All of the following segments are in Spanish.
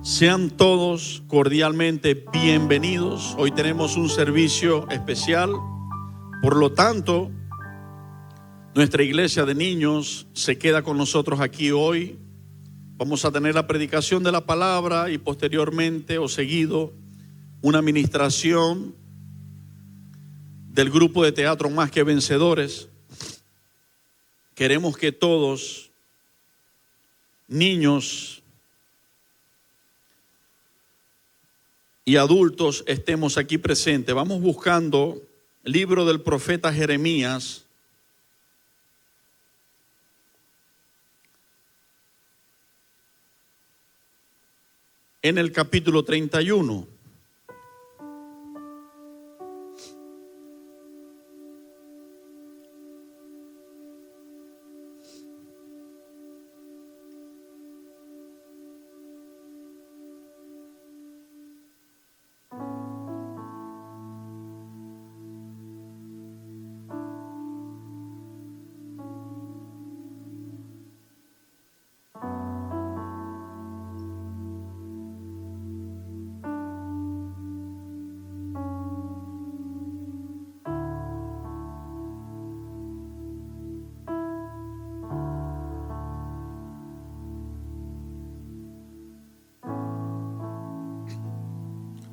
Sean todos cordialmente bienvenidos. Hoy tenemos un servicio especial. Por lo tanto, nuestra iglesia de niños se queda con nosotros aquí hoy. Vamos a tener la predicación de la palabra y posteriormente o seguido una administración del grupo de teatro Más que Vencedores. Queremos que todos, niños y adultos, estemos aquí presentes. Vamos buscando el libro del profeta Jeremías, en el capítulo 31.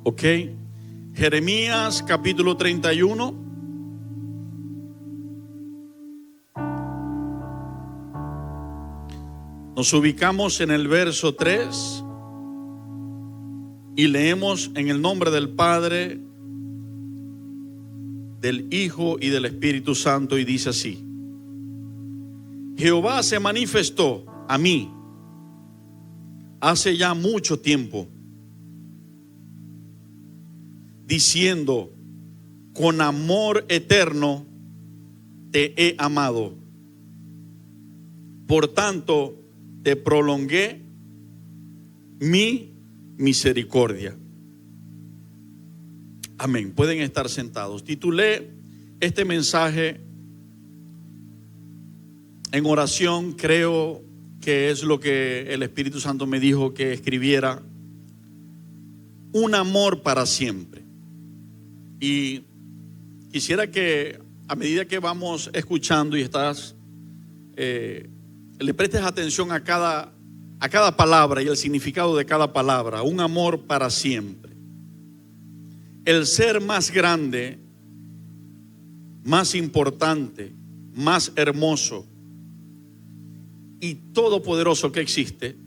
Ok, Jeremías capítulo 31. Nos ubicamos en el verso 3 y leemos en el nombre del Padre, del Hijo y del Espíritu Santo, y dice así: Jehová se manifestó a mí hace ya mucho tiempo, diciendo: con amor eterno te he amado, por tanto te prolongué mi misericordia. Amén. Pueden estar sentados. Titulé este mensaje en oración. Creo que es lo que el Espíritu Santo me dijo que escribiera: un amor para siempre. Y quisiera que a medida que vamos escuchando y estás, le prestes atención a cada palabra y el significado de cada palabra. Un amor para siempre. El ser más grande, más importante, más hermoso y todopoderoso que existe,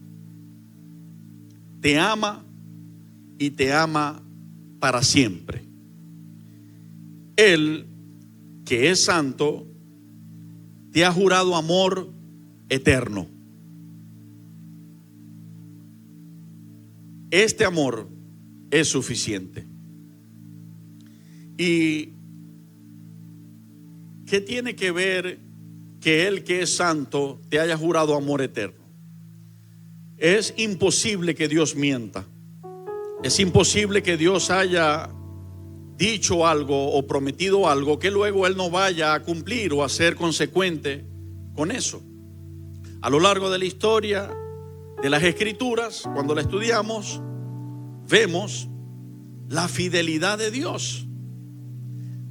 te ama y te ama para siempre. Él, que es santo, te ha jurado amor eterno. Este amor es suficiente. ¿Y qué tiene que ver que Él, que es santo, te haya jurado amor eterno? Es imposible que Dios mienta. Es imposible que Dios haya dicho algo o prometido algo que luego Él no vaya a cumplir o a ser consecuente con eso. A lo largo de la historia de las Escrituras, cuando la estudiamos, vemos la fidelidad de Dios.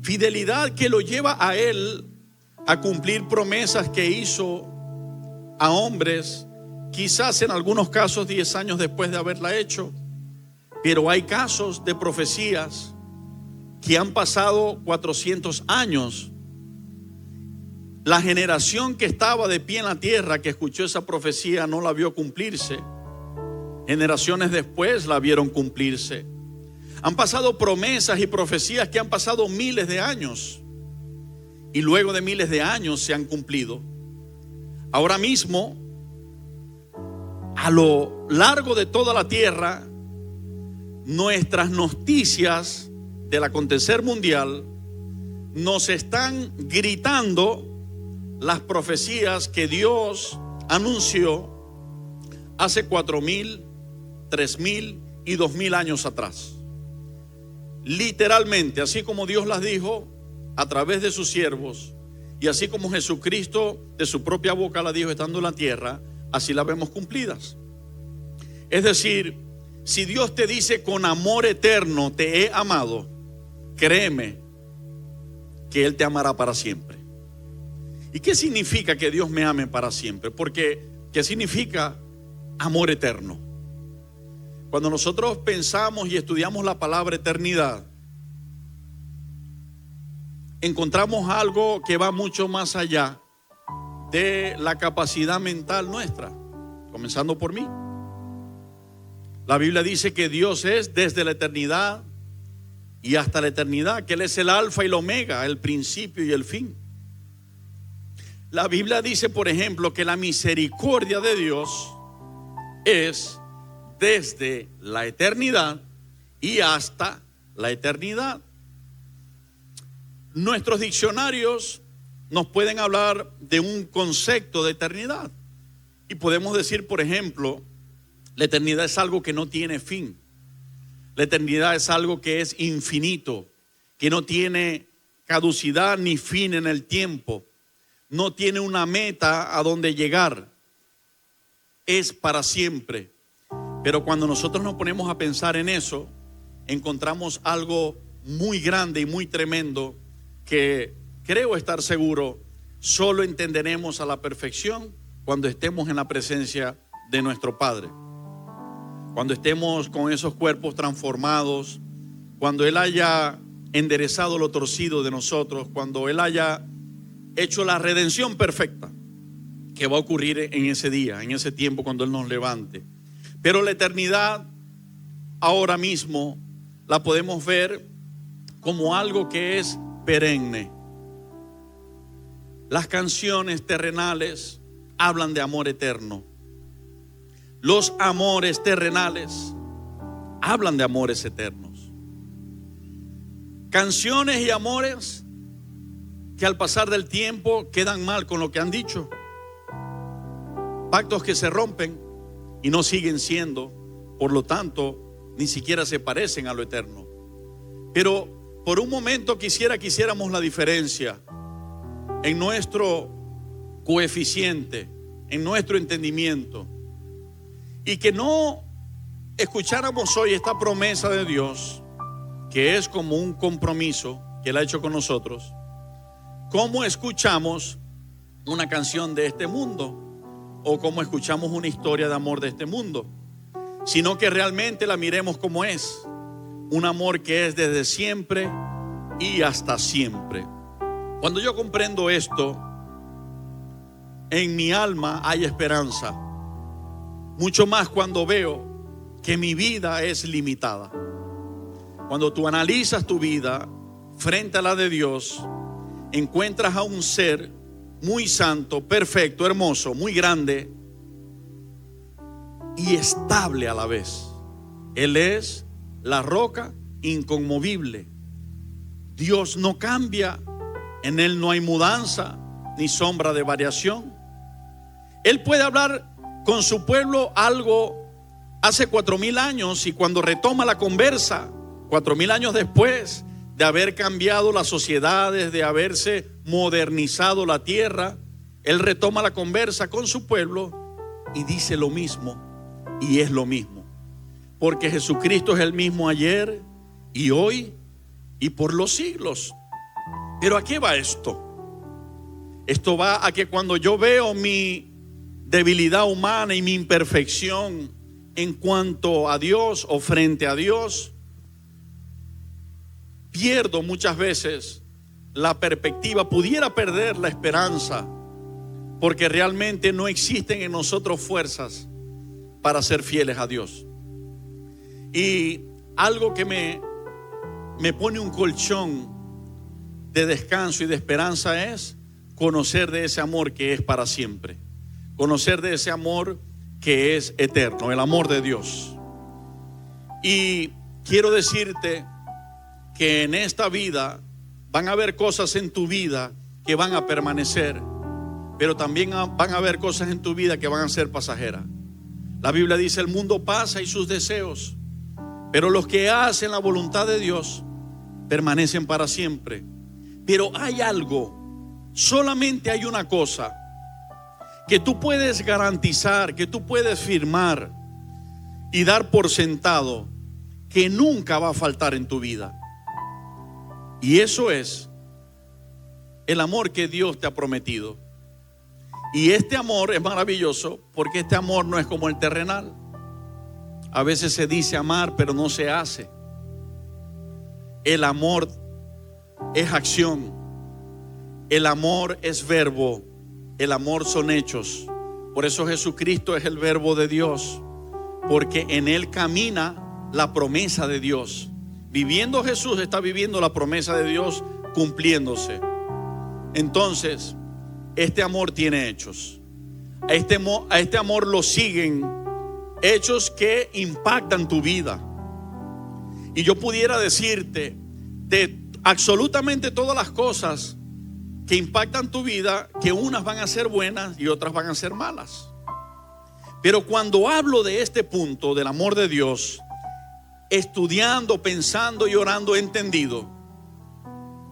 Fidelidad que lo lleva a Él a cumplir promesas que hizo a hombres, quizás en algunos casos 10 años después de haberla hecho. Pero hay casos de profecías que han pasado 400 años. La generación que estaba de pie en la tierra, que escuchó esa profecía, no la vio cumplirse. Generaciones después la vieron cumplirse. Han pasado promesas y profecías que han pasado miles de años, y luego de miles de años se han cumplido. Ahora mismo, a lo largo de toda la tierra, nuestras noticias del acontecer mundial nos están gritando las profecías que Dios anunció hace 4,000, 3,000 y 2,000 años atrás. Literalmente, así como Dios las dijo a través de sus siervos, y así como Jesucristo de su propia boca las dijo estando en la tierra, así las vemos cumplidas. Es decir, Si Dios te dice con amor eterno te he amado, créeme que Él te amará para siempre. ¿Y qué significa que Dios me ame para siempre? Porque, ¿qué significa amor eterno? Cuando nosotros pensamos y estudiamos la palabra eternidad, encontramos algo que va mucho más allá de la capacidad mental nuestra, comenzando por mí. La Biblia dice que Dios es desde la eternidad y hasta la eternidad, que Él es el alfa y el omega, el principio y el fin. La Biblia dice, por ejemplo, que la misericordia de Dios es desde la eternidad y hasta la eternidad. Nuestros diccionarios nos pueden hablar de un concepto de eternidad y podemos decir, por ejemplo, la eternidad es algo que no tiene fin. La eternidad es algo que es infinito, que no tiene caducidad ni fin en el tiempo, no tiene una meta a donde llegar, es para siempre. Pero cuando nosotros nos ponemos a pensar en eso, encontramos algo muy grande y muy tremendo que creo estar seguro solo entenderemos a la perfección cuando estemos en la presencia de nuestro Padre. Cuando estemos con esos cuerpos transformados, cuando Él haya enderezado lo torcido de nosotros, cuando Él haya hecho la redención perfecta que va a ocurrir en ese día, en ese tiempo cuando Él nos levante. Pero la eternidad ahora mismo la podemos ver como algo que es perenne. Las canciones terrenales hablan de amor eterno. Los amores terrenales hablan de amores eternos. Canciones y amores que al pasar del tiempo quedan mal con lo que han dicho. Pactos que se rompen y no siguen siendo, por lo tanto, ni siquiera se parecen a lo eterno. Pero por un momento quisiéramos la diferencia en nuestro coeficiente, en nuestro entendimiento, y que no escucháramos hoy esta promesa de Dios, que es como un compromiso que Él ha hecho con nosotros. ¿Cómo escuchamos una canción de este mundo? O cómo escuchamos una historia de amor de este mundo, sino que realmente la miremos como es, un amor que es desde siempre y hasta siempre. Cuando yo comprendo esto, en mi alma hay esperanza, mucho más cuando veo que mi vida es limitada. Cuando tú analizas tu vida frente a la de Dios, encuentras a un ser muy santo, perfecto, hermoso, muy grande y estable a la vez. Él es la roca inconmovible. Dios no cambia, en Él no hay mudanza ni sombra de variación. Él puede hablar con su pueblo algo hace 4000 años y cuando retoma la conversa, 4000 años después de haber cambiado las sociedades, de haberse modernizado la tierra, Él retoma la conversa con su pueblo y dice lo mismo y es lo mismo, porque Jesucristo es el mismo ayer y hoy y por los siglos. Pero ¿a qué va esto? Esto va a que cuando yo veo mi debilidad humana y mi imperfección en cuanto a Dios o frente a Dios, pierdo muchas veces la perspectiva, pudiera perder la esperanza, porque realmente no existen en nosotros fuerzas para ser fieles a Dios. Y algo que me pone un colchón de descanso y de esperanza es conocer de ese amor que es para siempre, conocer de ese amor que es eterno, el amor de Dios. Y quiero decirte que en esta vida van a haber cosas en tu vida que van a permanecer, pero también van a haber cosas en tu vida que van a ser pasajeras. La Biblia dice: el mundo pasa y sus deseos, pero los que hacen la voluntad de Dios permanecen para siempre. Pero hay algo, solamente hay una cosa que tú puedes garantizar, que tú puedes firmar, y dar por sentado que nunca va a faltar en tu vida. Y eso es el amor que Dios te ha prometido. Y este amor es maravilloso porque este amor no es como el terrenal. A veces se dice amar, pero no se hace. El amor es acción. El amor es verbo. El amor son hechos. Por eso Jesucristo es el verbo de Dios, porque en Él camina la promesa de Dios. Viviendo Jesús está viviendo la promesa de Dios cumpliéndose. Entonces, este amor tiene hechos. A este amor lo siguen hechos que impactan tu vida. Y yo pudiera decirte de absolutamente todas las cosas que impactan tu vida, que unas van a ser buenas y otras van a ser malas. Pero cuando hablo de este punto del amor de Dios, estudiando, pensando y orando, he entendido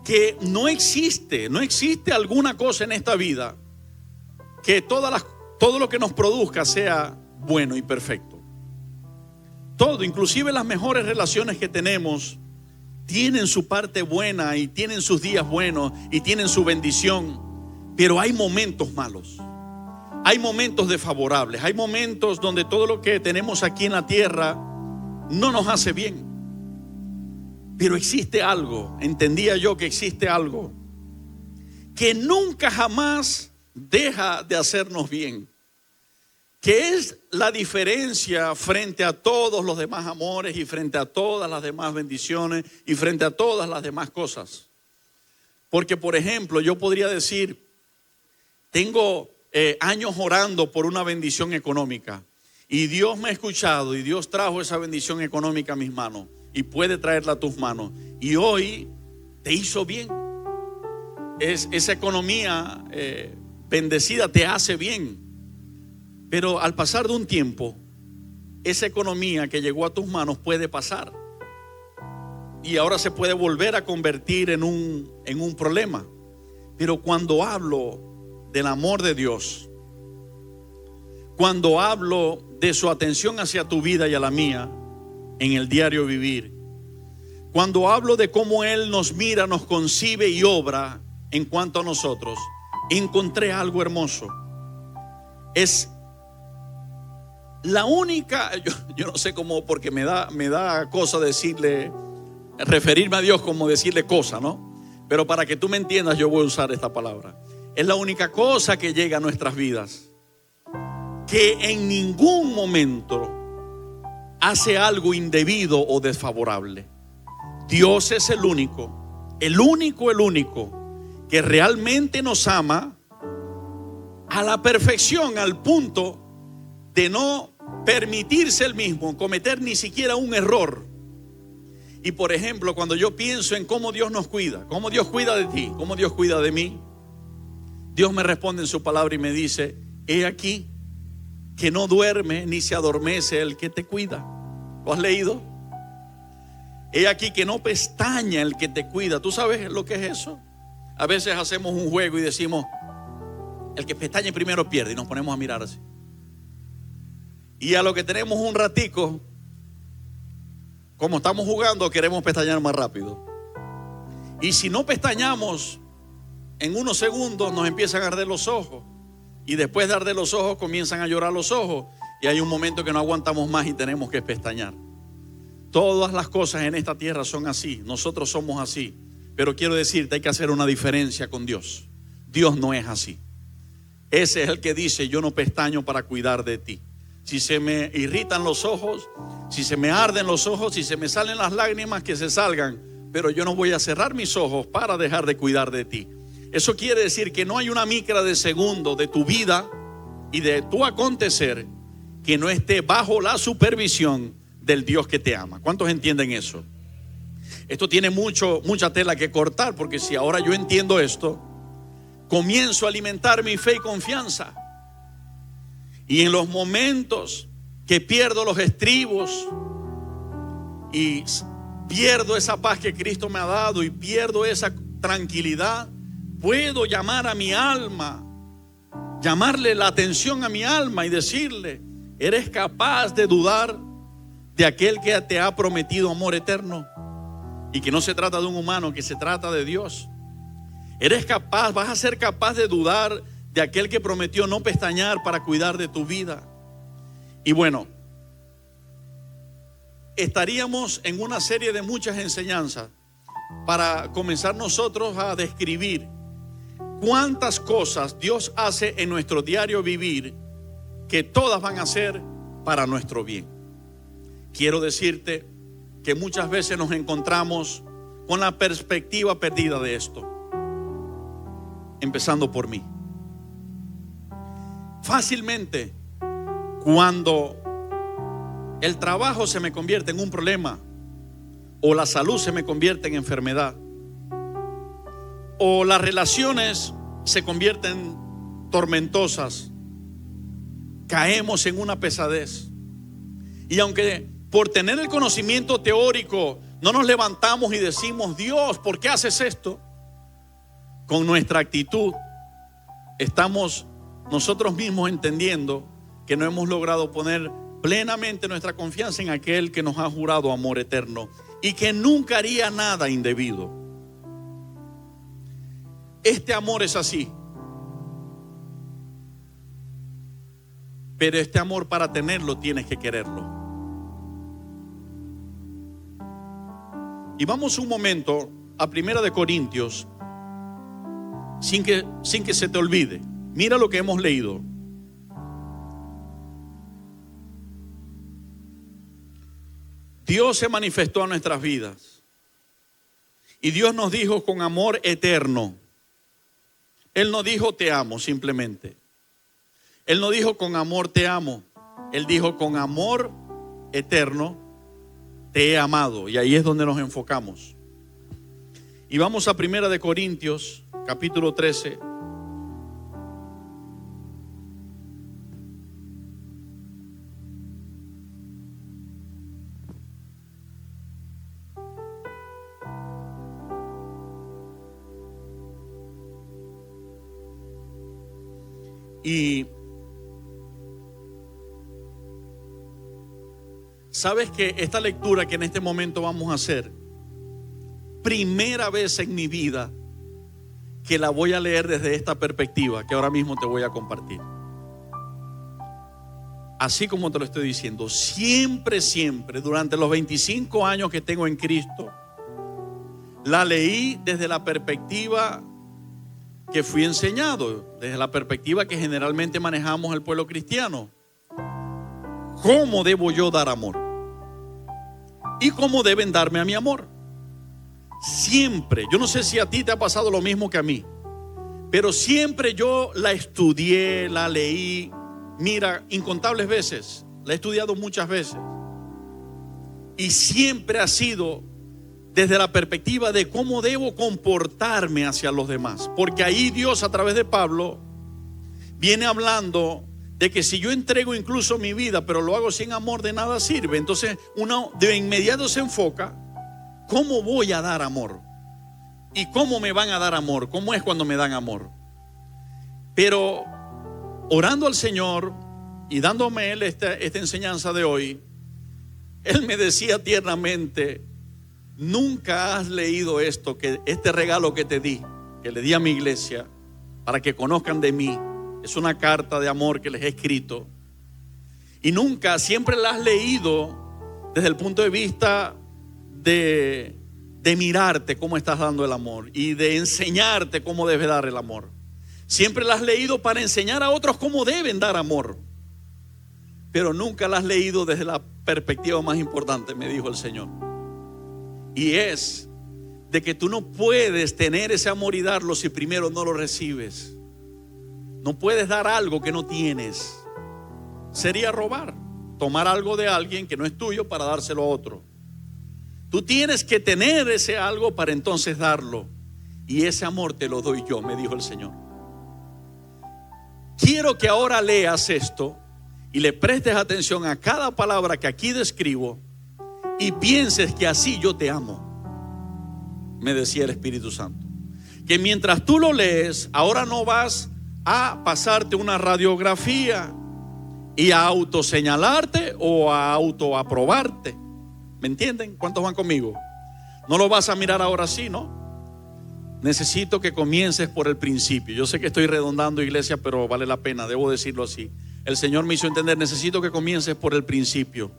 que no existe alguna cosa en esta vida que todo lo que nos produzca sea bueno y perfecto. Todo, inclusive las mejores relaciones que tenemos, tienen su parte buena y tienen sus días buenos y tienen su bendición, pero hay momentos malos, hay momentos desfavorables, hay momentos donde todo lo que tenemos aquí en la tierra no nos hace bien. Pero existe algo, entendía yo que existe algo que nunca jamás deja de hacernos bien, que es la diferencia frente a todos los demás amores y frente a todas las demás bendiciones y frente a todas las demás cosas. Porque, por ejemplo, yo podría decir, tengo años orando por una bendición económica y Dios me ha escuchado y Dios trajo esa bendición económica a mis manos y puede traerla a tus manos, y hoy te hizo bien. Esa economía bendecida te hace bien. Pero al pasar de un tiempo, esa economía que llegó a tus manos puede pasar y ahora se puede volver a convertir en un problema. Pero cuando hablo del amor de Dios, cuando hablo de su atención hacia tu vida y a la mía en el diario vivir, cuando hablo de cómo Él nos mira, nos concibe y obra en cuanto a nosotros, encontré algo hermoso. Es la única, yo no sé cómo, porque me da cosa referirme a Dios como decirle cosa, ¿no? Pero para que tú me entiendas, yo voy a usar esta palabra. Es la única cosa que llega a nuestras vidas que en ningún momento hace algo indebido o desfavorable. Dios es el único que realmente nos ama a la perfección, al punto de no permitirse el mismo cometer ni siquiera un error. Y por ejemplo, cuando yo pienso en cómo Dios nos cuida, cómo Dios cuida de ti, cómo Dios cuida de mí, Dios me responde en su palabra y me dice: he aquí que no duerme ni se adormece el que te cuida. ¿Lo has leído? He aquí que no pestaña el que te cuida. ¿Tú sabes lo que es eso? A veces hacemos un juego y decimos: el que pestañe primero pierde, y nos ponemos a mirar así. Y a lo que tenemos un ratico, como estamos jugando, queremos pestañear más rápido. Y si no pestañamos, en unos segundos nos empiezan a arder los ojos. Y después de arder los ojos, comienzan a llorar los ojos. Y hay un momento que no aguantamos más y tenemos que pestañear. Todas las cosas en esta tierra son así. Nosotros somos así. Pero quiero decirte, hay que hacer una diferencia con Dios. Dios no es así. Ese es el que dice: yo no pestaño para cuidar de ti. Si se me irritan los ojos, si se me arden los ojos, si se me salen las lágrimas, que se salgan, pero yo no voy a cerrar mis ojos para dejar de cuidar de ti. Eso quiere decir que no hay una micra de segundo de tu vida y de tu acontecer que no esté bajo la supervisión del Dios que te ama. ¿Cuántos entienden eso? Esto tiene mucha tela que cortar, porque si ahora yo entiendo esto, comienzo a alimentar mi fe y confianza. Y en los momentos que pierdo los estribos y pierdo esa paz que Cristo me ha dado y pierdo esa tranquilidad, puedo llamar a mi alma, llamarle la atención a mi alma y decirle: ¿eres capaz de dudar de aquel que te ha prometido amor eterno y que no se trata de un humano, que se trata de Dios? Vas a ser capaz de dudar de aquel que prometió no pestañear para cuidar de tu vida. Y bueno, estaríamos en una serie de muchas enseñanzas para comenzar nosotros a describir cuántas cosas Dios hace en nuestro diario vivir, que todas van a ser para nuestro bien. Quiero decirte que muchas veces nos encontramos con la perspectiva perdida de esto, empezando por mí. Fácilmente, cuando el trabajo se me convierte en un problema, o la salud se me convierte en enfermedad, o las relaciones se convierten tormentosas, caemos en una pesadez. Y aunque por tener el conocimiento teórico no nos levantamos y decimos: Dios, ¿por qué haces esto?, con nuestra actitud estamos nosotros mismos entendiendo que no hemos logrado poner plenamente nuestra confianza en aquel que nos ha jurado amor eterno y que nunca haría nada indebido. Este amor es así, pero este amor, para tenerlo, tienes que quererlo. Y vamos un momento a 1 Corintios, sin que se te olvide. Mira lo que hemos leído. Dios se manifestó a nuestras vidas y Dios nos dijo con amor eterno. Él no dijo te amo simplemente. Él no dijo con amor te amo. Él dijo con amor eterno te he amado. Y ahí es donde nos enfocamos. Y vamos a 1 Corintios capítulo 13. Y sabes que esta lectura que en este momento vamos a hacer, primera vez en mi vida que la voy a leer desde esta perspectiva que ahora mismo te voy a compartir. Así como te lo estoy diciendo, siempre, durante los 25 años que tengo en Cristo, la leí desde la perspectiva que fui enseñado, desde la perspectiva que generalmente manejamos el pueblo cristiano. ¿Cómo debo yo dar amor? ¿Y cómo deben darme a mi amor? Siempre, yo no sé si a ti te ha pasado lo mismo que a mí, pero siempre yo la estudié, la leí, mira, incontables veces, la he estudiado muchas veces, y siempre ha sido desde la perspectiva de cómo debo comportarme hacia los demás, porque ahí Dios, a través de Pablo, viene hablando de que si yo entrego incluso mi vida, pero lo hago sin amor, de nada sirve. Entonces uno de inmediato se enfoca: ¿cómo voy a dar amor? ¿Y cómo me van a dar amor? ¿Cómo es cuando me dan amor? Pero orando al Señor y dándome Él esta enseñanza de hoy, Él me decía tiernamente: nunca has leído esto, que este regalo que te di, que le di a mi iglesia para que conozcan de mí, es una carta de amor que les he escrito, y nunca, siempre la has leído desde el punto de vista de mirarte cómo estás dando el amor y de enseñarte cómo debes dar el amor. Siempre la has leído para enseñar a otros cómo deben dar amor, pero nunca la has leído desde la perspectiva más importante, me dijo el Señor, y es de que tú no puedes tener ese amor y darlo si primero no lo recibes. No puedes dar algo que no tienes. Sería robar, tomar algo de alguien que no es tuyo para dárselo a otro. Tú tienes que tener ese algo para entonces darlo, y ese amor te lo doy yo, me dijo el Señor. Quiero que ahora leas esto y le prestes atención a cada palabra que aquí describo y pienses que así yo te amo, me decía el Espíritu Santo. Que mientras tú lo lees, ahora no vas a pasarte una radiografía y a autoseñalarte o a autoaprobarte. ¿Me entienden? ¿Cuántos van conmigo? No lo vas a mirar ahora sí, ¿no? Necesito que comiences por el principio. Yo sé que estoy redondando, iglesia, pero vale la pena, debo decirlo así. El Señor me hizo entender, necesito que comiences por el principio.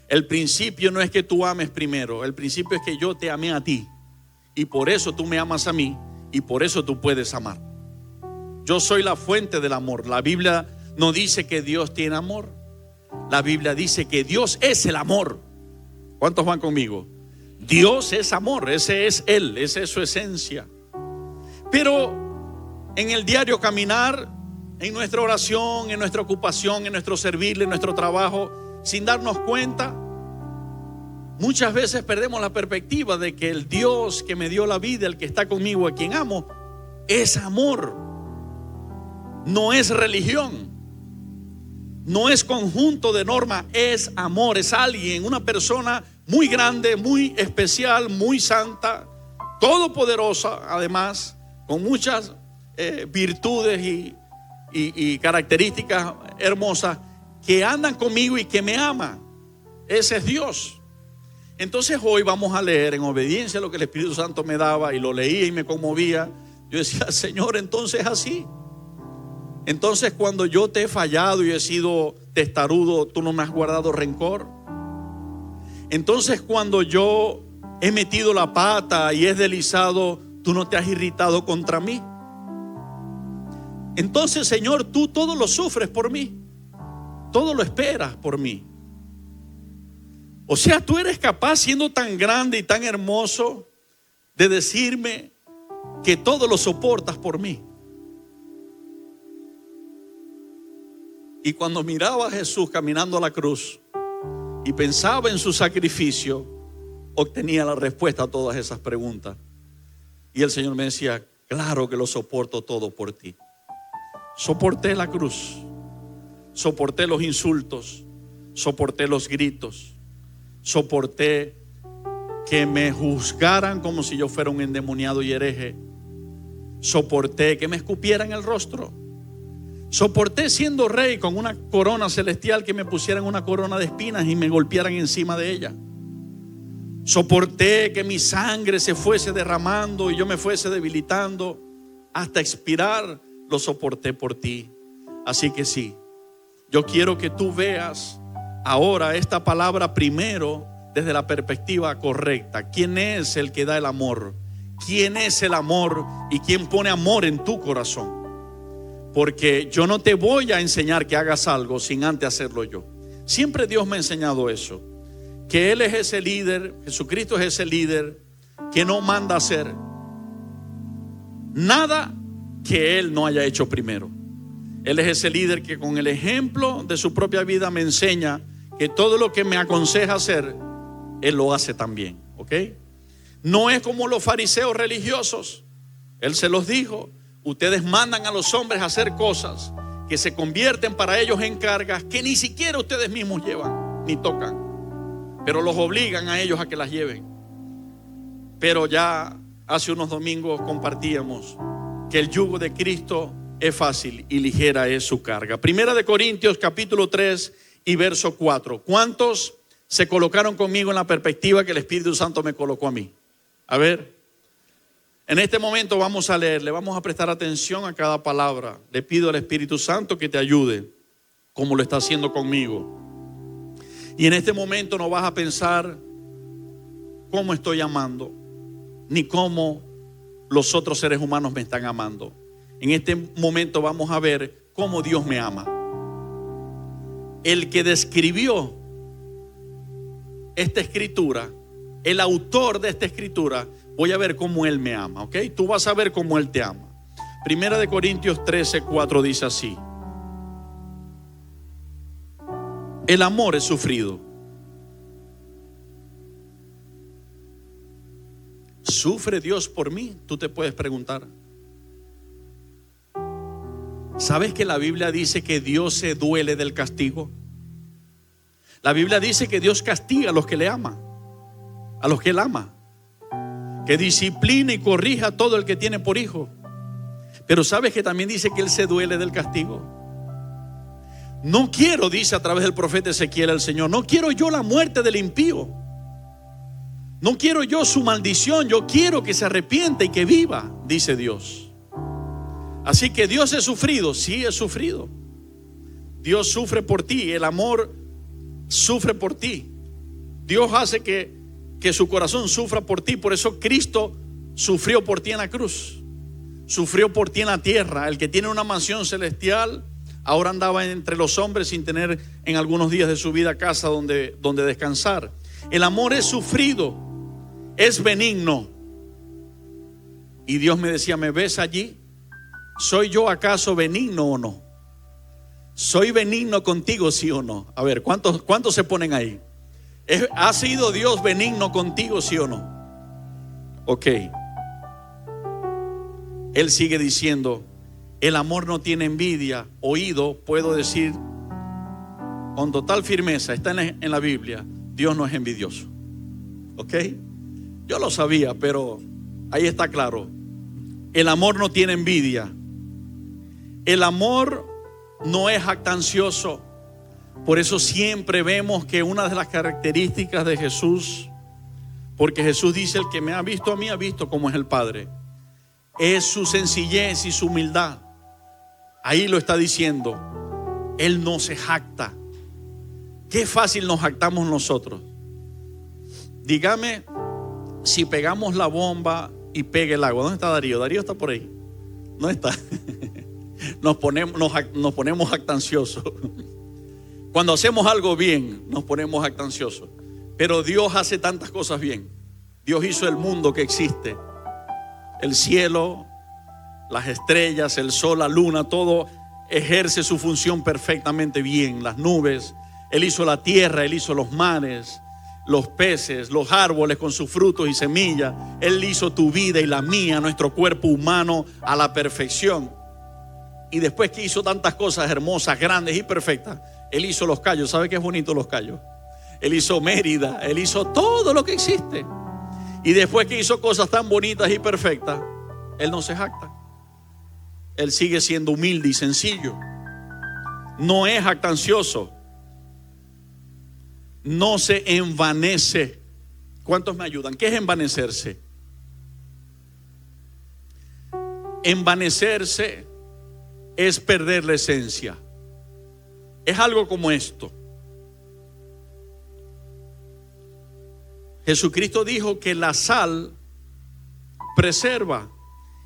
El principio no es que tú ames primero, el principio es que yo te amé a ti. Y por eso tú me amas a mí y por eso tú puedes amar. Yo soy la fuente del amor. La Biblia no dice que Dios tiene amor. La Biblia dice que Dios es el amor. ¿Cuántos van conmigo? Dios es amor, ese es Él, esa es su esencia. Pero en el diario caminar, en nuestra oración, en nuestra ocupación, en nuestro servirle, en nuestro trabajo, sin darnos cuenta, muchas veces perdemos la perspectiva de que el Dios que me dio la vida, el que está conmigo, a quien amo, es amor. No es religión, no es conjunto de normas, es amor, es alguien, una persona muy grande, muy especial, muy santa, todopoderosa, además, con muchas virtudes y características hermosas, que andan conmigo y que me aman. Ese es Dios. Entonces hoy vamos a leer en obediencia a lo que el Espíritu Santo me daba, y lo leía y me conmovía. Yo decía, Señor, entonces así. Entonces cuando yo te he fallado y he sido testarudo, tú no me has guardado rencor. Entonces cuando yo he metido la pata y he deslizado, tú no te has irritado contra mí. Entonces, Señor, tú todo lo sufres por mí, todo lo esperas por mí. O sea, tú eres capaz, siendo tan grande y tan hermoso, de decirme que todo lo soportas por mí. Y cuando miraba a Jesús caminando a la cruz y pensaba en su sacrificio, obtenía la respuesta a todas esas preguntas. Y el Señor me decía, claro que lo soporto todo por ti. Soporté la cruz, soporté los insultos, soporté los gritos, soporté que me juzgaran como si yo fuera un endemoniado y hereje, soporté que me escupieran el rostro, soporté siendo rey con una corona celestial que me pusieran una corona de espinas y me golpearan encima de ella. Soporté que mi sangre se fuese derramando y yo me fuese debilitando hasta expirar. Lo soporté por ti. Así que sí, yo quiero que tú veas ahora esta palabra primero desde la perspectiva correcta. ¿Quién es el que da el amor? ¿Quién es el amor y quién pone amor en tu corazón? Porque yo no te voy a enseñar que hagas algo sin antes hacerlo yo. Siempre Dios me ha enseñado eso, que Él es ese líder, Jesucristo es ese líder que no manda a hacer nada que Él no haya hecho primero. Él es ese líder que con el ejemplo de su propia vida me enseña que todo lo que me aconseja hacer, Él lo hace también, ¿ok? No es como los fariseos religiosos. Él se los dijo, ustedes mandan a los hombres a hacer cosas que se convierten para ellos en cargas que ni siquiera ustedes mismos llevan ni tocan, pero los obligan a ellos a que las lleven. Pero ya hace unos domingos compartíamos que el yugo de Cristo es fácil y ligera es su carga. Primera de Corintios capítulo 3 y verso 4. ¿Cuántos se colocaron conmigo en la perspectiva que el Espíritu Santo me colocó a mí? A ver, en este momento vamos a leer, le vamos a prestar atención a cada palabra. Le pido al Espíritu Santo que te ayude, como lo está haciendo conmigo. Y en este momento no vas a pensar cómo estoy amando, ni cómo los otros seres humanos me están amando. En este momento vamos a ver cómo Dios me ama. El que describió esta escritura, el autor de esta escritura, voy a ver cómo Él me ama, ¿ok? Tú vas a ver cómo Él te ama. Primera de Corintios 13:4 dice así: el amor es sufrido. ¿Sufre Dios por mí? Tú te puedes preguntar. ¿Sabes que la Biblia dice que Dios se duele del castigo? La Biblia dice que Dios castiga a los que le aman, a los que Él ama, que disciplina y corrija a todo el que tiene por hijo. Pero ¿sabes que también dice que Él se duele del castigo? No quiero, dice a través del profeta Ezequiel el Señor, no quiero yo la muerte del impío. No quiero yo su maldición, yo quiero que se arrepienta y que viva, dice Dios. Así que Dios ha sufrido, sí he sufrido. Dios sufre por ti, el amor sufre por ti. Dios hace que su corazón sufra por ti. Por eso Cristo sufrió por ti en la cruz, sufrió por ti en la tierra. El que tiene una mansión celestial ahora andaba entre los hombres sin tener en algunos días de su vida casa donde descansar. El amor es sufrido, es benigno. Y Dios me decía, ¿me ves allí? ¿Soy yo acaso benigno o no? ¿Soy benigno contigo, sí o no? A ver, ¿cuántos se ponen ahí? ¿Ha sido Dios benigno contigo, sí o no? Ok. Él sigue diciendo, el amor no tiene envidia. Oído, puedo decir con total firmeza, está en la Biblia, Dios no es envidioso. Ok. Yo lo sabía, pero ahí está claro. El amor no tiene envidia. El amor no es jactancioso. Por eso siempre vemos que una de las características de Jesús, porque Jesús dice, el que me ha visto a mí ha visto cómo es el Padre, es su sencillez y su humildad. Ahí lo está diciendo. Él no se jacta. Qué fácil nos jactamos nosotros. Dígame si pegamos la bomba y pega el agua. ¿Dónde está Darío? Darío está por ahí. No está. Nos ponemos jactanciosos. Cuando hacemos algo bien, nos ponemos jactanciosos. Pero Dios hace tantas cosas bien. Dios hizo el mundo que existe, el cielo, las estrellas, el sol, la luna, todo ejerce su función perfectamente bien. Las nubes, Él hizo la tierra, Él hizo los mares, los peces, los árboles con sus frutos y semillas. Él hizo tu vida y la mía, nuestro cuerpo humano a la perfección. Y después que hizo tantas cosas hermosas, grandes y perfectas, Él hizo los Cayos. ¿Sabe qué es bonito los Cayos? Él hizo Mérida, Él hizo todo lo que existe. Y después que hizo cosas tan bonitas y perfectas, Él no se jacta. Él sigue siendo humilde y sencillo. No es jactancioso. No se envanece. ¿Cuántos me ayudan? ¿Qué es envanecerse? Envanecerse es perder la esencia. Es algo como esto. Jesucristo dijo que la sal preserva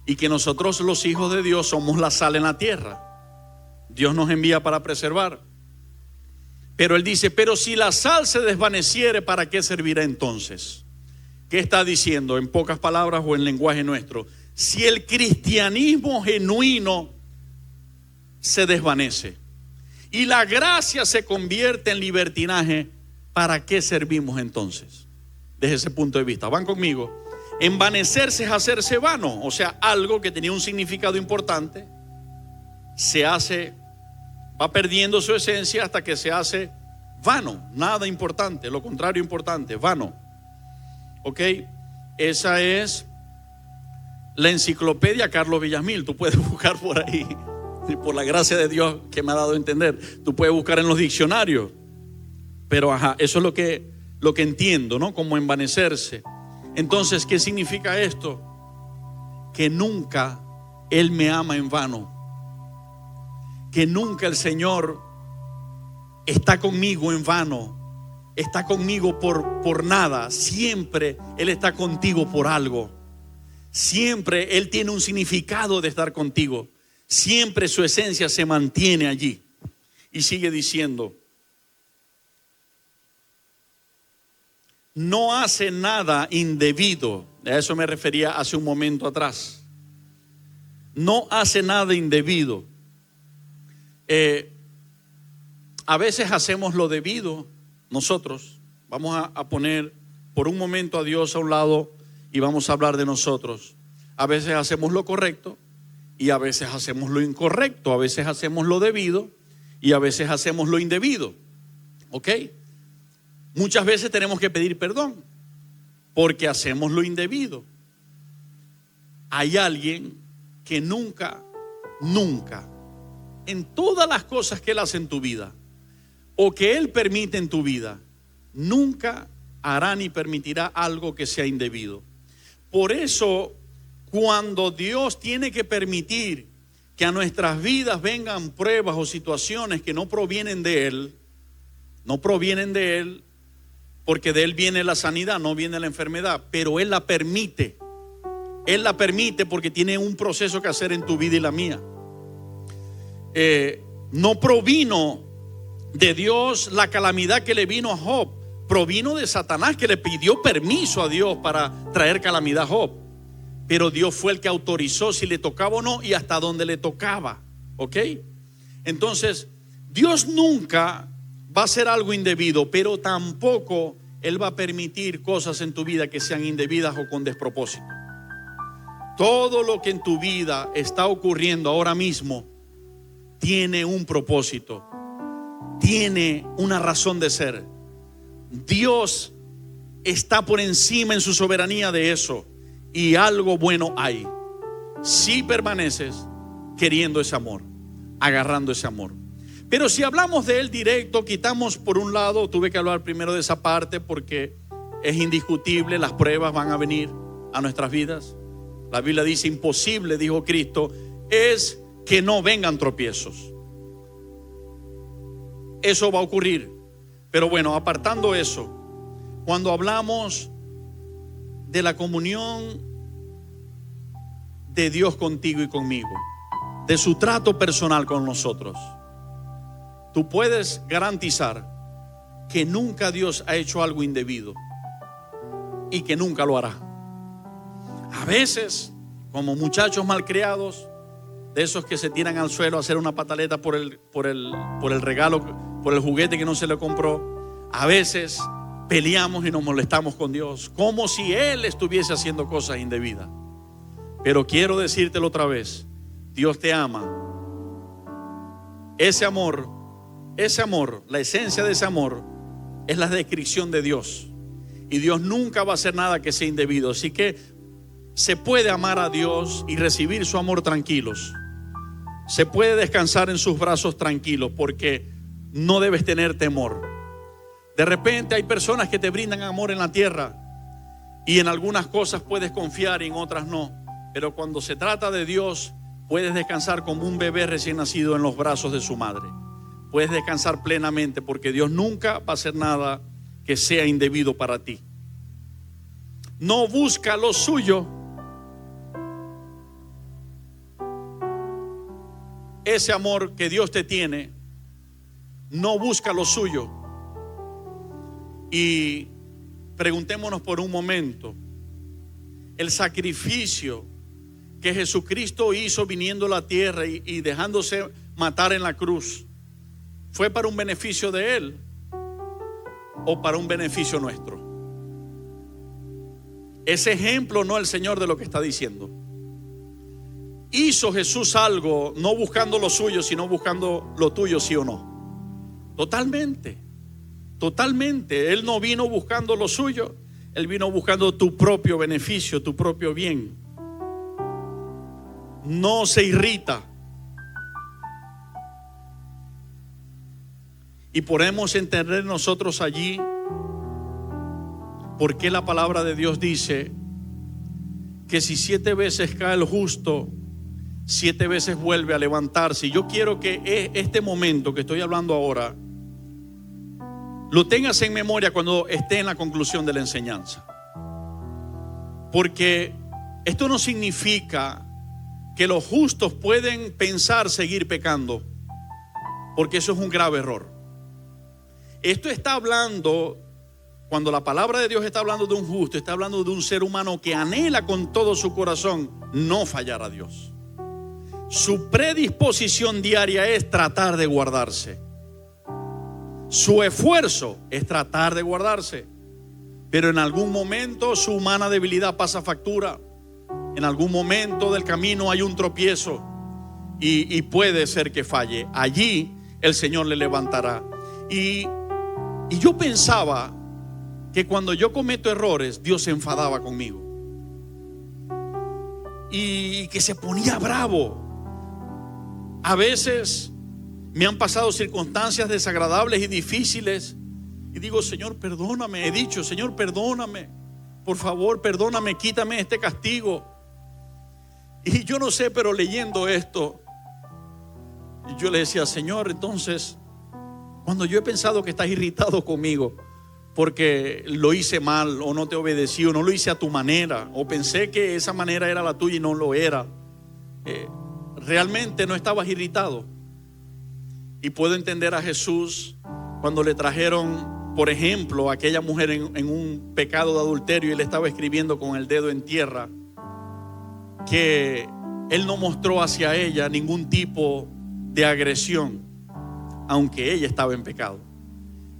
y que nosotros los hijos de Dios somos la sal en la tierra. Dios nos envía para preservar. Pero Él dice, pero si la sal se desvaneciere, ¿para qué servirá entonces? ¿Qué está diciendo en pocas palabras o en lenguaje nuestro? Si el cristianismo genuino se desvanece y la gracia se convierte en libertinaje, ¿para qué servimos entonces? Desde ese punto de vista, ¿van conmigo? Envanecerse es hacerse vano. O sea, algo que tenía un significado importante va perdiendo su esencia hasta que se hace vano. Nada importante, lo contrario importante, vano. Ok, esa es la enciclopedia Carlos Villamil. Tú puedes buscar por ahí, por la gracia de Dios que me ha dado a entender. Tú puedes buscar en los diccionarios. Pero eso es lo que entiendo, ¿no? Como envanecerse. Entonces, ¿qué significa esto? Que nunca Él me ama en vano. Que nunca el Señor está conmigo en vano. Está conmigo por nada. Siempre Él está contigo por algo. Siempre Él tiene un significado de estar contigo. Siempre su esencia se mantiene allí. Y sigue diciendo, no hace nada indebido. A eso me refería hace un momento atrás. No hace nada indebido. A veces hacemos lo debido nosotros. Vamos a poner por un momento a Dios a un lado y vamos a hablar de nosotros. A veces hacemos lo correcto y a veces hacemos lo incorrecto. A veces hacemos lo debido y a veces hacemos lo indebido. ¿Ok? Muchas veces tenemos que pedir perdón porque hacemos lo indebido. Hay alguien que nunca en todas las cosas que Él hace en tu vida o que Él permite en tu vida, nunca hará ni permitirá algo que sea indebido. Por eso, cuando Dios tiene que permitir que a nuestras vidas vengan pruebas o situaciones que no provienen de Él, porque de Él viene la sanidad, no viene la enfermedad, pero Él la permite. Él la permite porque tiene un proceso que hacer en tu vida y la mía. No provino de Dios la calamidad que le vino a Job, provino de Satanás, que le pidió permiso a Dios para traer calamidad a Job. Pero Dios fue el que autorizó si le tocaba o no y hasta donde le tocaba. ¿Ok? Entonces, Dios nunca va a hacer algo indebido, pero tampoco Él va a permitir cosas en tu vida que sean indebidas o con despropósito. Todo lo que en tu vida está ocurriendo ahora mismo tiene un propósito, tiene una razón de ser. Dios está por encima en su soberanía de eso, y algo bueno hay si permaneces queriendo ese amor, agarrando ese amor. Pero si hablamos de Él directo, quitamos por un lado, tuve que hablar primero de esa parte porque es indiscutible, las pruebas van a venir a nuestras vidas. La Biblia dice: imposible, dijo Cristo, es que no vengan tropiezos. Eso va a ocurrir. Pero bueno, apartando eso, cuando hablamos de la comunión de Dios contigo y conmigo, de su trato personal con nosotros, tú puedes garantizar que nunca Dios ha hecho algo indebido y que nunca lo hará. A veces, como muchachos malcriados, de esos que se tiran al suelo a hacer una pataleta por el regalo, por el juguete que no se le compró, a veces peleamos y nos molestamos con Dios, como si Él estuviese haciendo cosas indebidas. Pero quiero decírtelo otra vez: Dios te ama. Ese amor, la esencia de ese amor es la descripción de Dios. Y Dios nunca va a hacer nada que sea indebido. Así que se puede amar a Dios y recibir su amor tranquilos. Se puede descansar en sus brazos tranquilos, porque no debes tener temor. De repente hay personas que te brindan amor en la tierra y en algunas cosas puedes confiar y en otras no. Pero cuando se trata de Dios, puedes descansar como un bebé recién nacido en los brazos de su madre. Puedes descansar plenamente, porque Dios nunca va a hacer nada que sea indebido para ti. No busca lo suyo. Ese amor que Dios te tiene no busca lo suyo. Y preguntémonos por un momento: el sacrificio que Jesucristo hizo viniendo a la tierra y dejándose matar en la cruz, ¿fue para un beneficio de Él o para un beneficio nuestro? Ese ejemplo no es el Señor de lo que está diciendo. ¿Hizo Jesús algo no buscando lo suyo, sino buscando lo tuyo, sí o no? Totalmente, totalmente. Él no vino buscando lo suyo, Él vino buscando tu propio beneficio, tu propio bien. No se irrita. Y podemos entender nosotros allí por qué la palabra de Dios dice que si 7 veces cae el justo, 7 veces vuelve a levantarse. Y yo quiero que este momento que estoy hablando ahora lo tengas en memoria cuando esté en la conclusión de la enseñanza. Porque esto no significa que los justos pueden pensar seguir pecando, porque eso es un grave error. Esto está hablando, cuando la palabra de Dios está hablando de un justo, está hablando de un ser humano que anhela con todo su corazón no fallar a Dios. Su predisposición diaria es tratar de guardarse. Su esfuerzo es tratar de guardarse. Pero en algún momento su humana debilidad pasa factura. En algún momento del camino hay un tropiezo y puede ser que falle. Allí el Señor le levantará. Y yo pensaba que cuando yo cometo errores, Dios se enfadaba conmigo y que se ponía bravo. A veces Me han pasado circunstancias desagradables y difíciles. Y digo, Señor, perdóname. He dicho, Señor, perdóname. Por favor, perdóname, quítame este castigo. Y yo no sé, pero leyendo esto, yo le decía, Señor, entonces, cuando yo he pensado que estás irritado conmigo porque lo hice mal o no te obedecí o no lo hice a tu manera o pensé que esa manera era la tuya y no lo era, realmente no estabas irritado. Y puedo entender a Jesús cuando le trajeron, por ejemplo, a aquella mujer en un pecado de adulterio y él estaba escribiendo con el dedo en tierra, que él no mostró hacia ella ningún tipo de agresión, aunque ella estaba en pecado.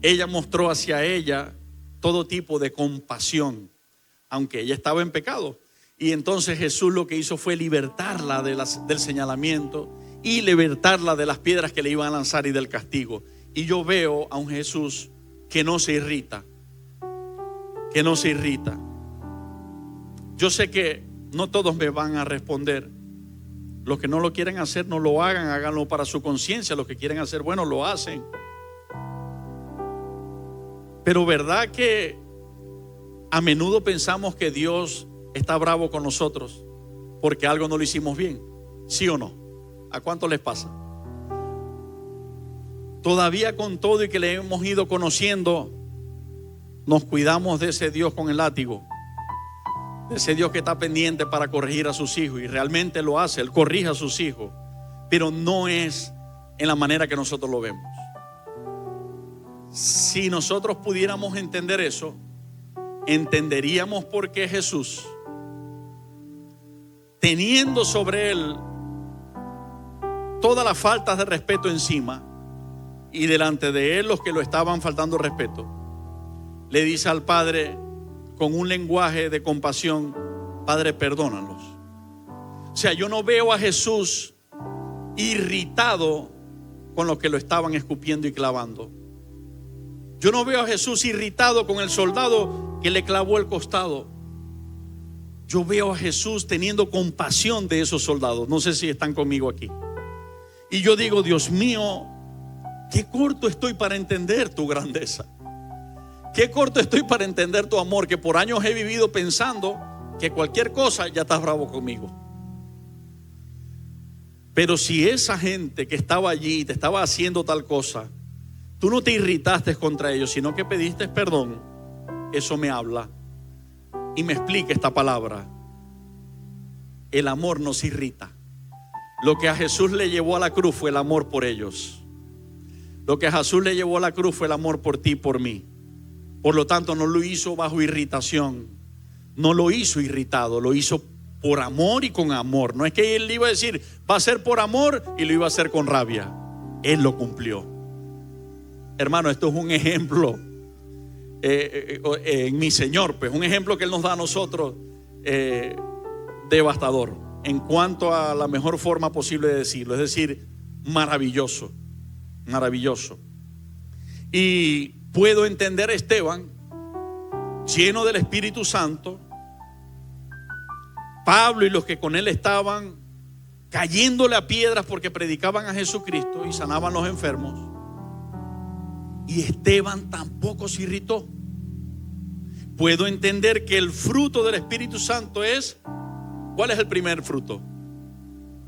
Ella mostró hacia ella todo tipo de compasión, aunque ella estaba en pecado. Y entonces Jesús lo que hizo fue libertarla del señalamiento y libertarla de las piedras que le iban a lanzar y del castigo. Y yo veo a un Jesús que no se irrita, que no se irrita. Yo sé que no todos me van a responder. Los que no lo quieren hacer, no lo hagan, háganlo para su conciencia. Los que quieren hacer, bueno, lo hacen. Pero ¿verdad que a menudo pensamos que Dios está bravo con nosotros porque algo no lo hicimos bien? ¿Sí o no? ¿A cuánto les pasa? Todavía con todo y que le hemos ido conociendo, nos cuidamos de ese Dios con el látigo, de ese Dios que está pendiente para corregir a sus hijos, y realmente lo hace, Él corrige a sus hijos, pero no es en la manera que nosotros lo vemos. Si nosotros pudiéramos entender eso, entenderíamos por qué Jesús, teniendo sobre Él todas las faltas de respeto encima y delante de Él los que lo estaban faltando respeto, le dice al Padre con un lenguaje de compasión, Padre, perdónalos. O sea, yo no veo a Jesús irritado con los que lo estaban escupiendo y clavando. Yo no veo a Jesús irritado con el soldado que le clavó el costado. Yo veo a Jesús teniendo compasión de esos soldados. No sé si están conmigo aquí. Y yo digo, Dios mío, qué corto estoy para entender tu grandeza. Qué corto estoy para entender tu amor, que por años he vivido pensando que cualquier cosa ya estás bravo conmigo. Pero si esa gente que estaba allí te estaba haciendo tal cosa, tú no te irritaste contra ellos, sino que pediste perdón, eso me habla y me explica esta palabra. El amor nos irrita. Lo que a Jesús le llevó a la cruz fue el amor por ellos. Lo que a Jesús le llevó a la cruz fue el amor por ti y por mí. Por lo tanto, no lo hizo bajo irritación, no lo hizo irritado, lo hizo por amor y con amor. No es que Él iba a decir, va a ser por amor y lo iba a hacer con rabia. Él lo cumplió. Hermano, esto es un ejemplo en mi Señor, pues un ejemplo que Él nos da a nosotros devastador en cuanto a la mejor forma posible de decirlo, es decir, maravilloso, maravilloso. Y puedo entender a Esteban, lleno del Espíritu Santo, Pablo y los que con él estaban, cayéndole a piedras porque predicaban a Jesucristo y sanaban los enfermos. Y Esteban tampoco se irritó. Puedo entender que el fruto del Espíritu Santo es, ¿cuál es el primer fruto?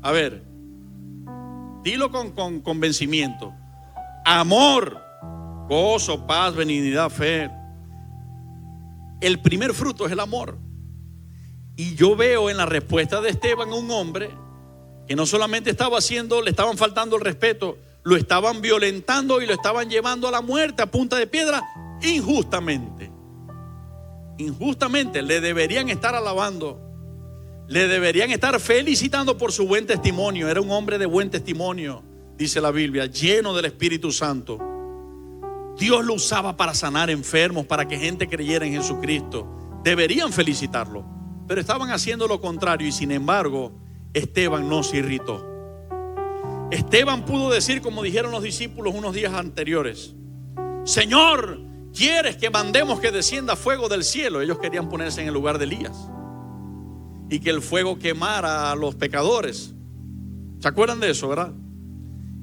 A ver, dilo con convencimiento. Amor, gozo, paz, benignidad, fe. El primer fruto es el amor. Y yo veo en la respuesta de Esteban un hombre que no solamente estaba haciendo, le estaban faltando el respeto, lo estaban violentando y lo estaban llevando a la muerte a punta de piedra injustamente. Injustamente. Le deberían estar alabando, le deberían estar felicitando por su buen testimonio. Era un hombre de buen testimonio, dice la Biblia, lleno del Espíritu Santo. Dios lo usaba para sanar enfermos, para que gente creyera en Jesucristo. Deberían felicitarlo, pero estaban haciendo lo contrario. Y sin embargo, Esteban no se irritó. Esteban pudo decir, como dijeron los discípulos unos días anteriores, Señor, ¿quieres que mandemos que descienda fuego del cielo? Ellos querían ponerse en el lugar de Elías y que el fuego quemara a los pecadores. ¿Se acuerdan de eso, verdad?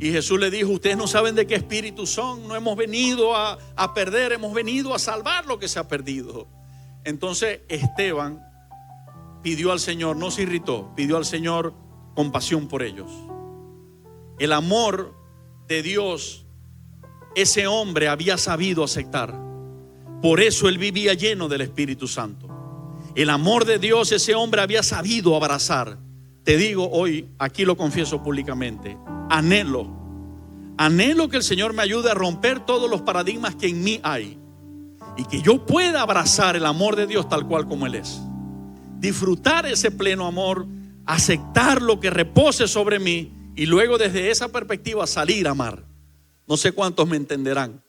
Y Jesús le dijo: ustedes no saben de qué espíritu son, no hemos venido a perder, hemos venido a salvar lo que se ha perdido. Entonces Esteban pidió al Señor, no se irritó, pidió al Señor compasión por ellos. El amor de Dios, ese hombre había sabido aceptar. Por eso él vivía lleno del Espíritu Santo. El amor de Dios, ese hombre había sabido abrazar. Te digo hoy, aquí lo confieso públicamente, anhelo que el Señor me ayude a romper todos los paradigmas que en mí hay, y que yo pueda abrazar el amor de Dios tal cual como Él es. Disfrutar ese pleno amor, aceptar lo que repose sobre mí, y luego desde esa perspectiva salir a amar. No sé cuántos me entenderán,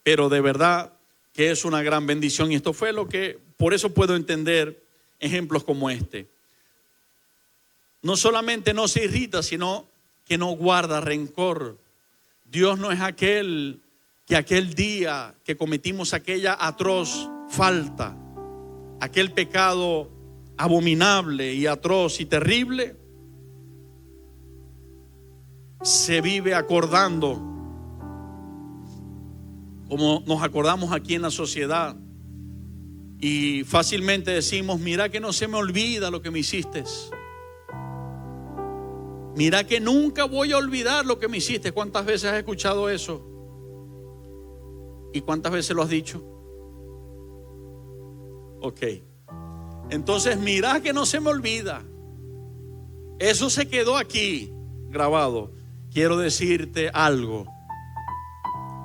pero de verdad que es una gran bendición. Y esto fue lo que, por eso puedo entender ejemplos como este. No solamente no se irrita, sino que no guarda rencor. Dios no es aquel que aquel día que cometimos aquella atroz falta, aquel pecado abominable y atroz y terrible, se vive acordando, como nos acordamos aquí en la sociedad, y fácilmente decimos: mira que no se me olvida lo que me hiciste. Mira que nunca voy a olvidar lo que me hiciste. ¿Cuántas veces has escuchado eso? ¿Y cuántas veces lo has dicho? Ok. Entonces, mira que no se me olvida. Eso se quedó aquí grabado. Quiero decirte algo.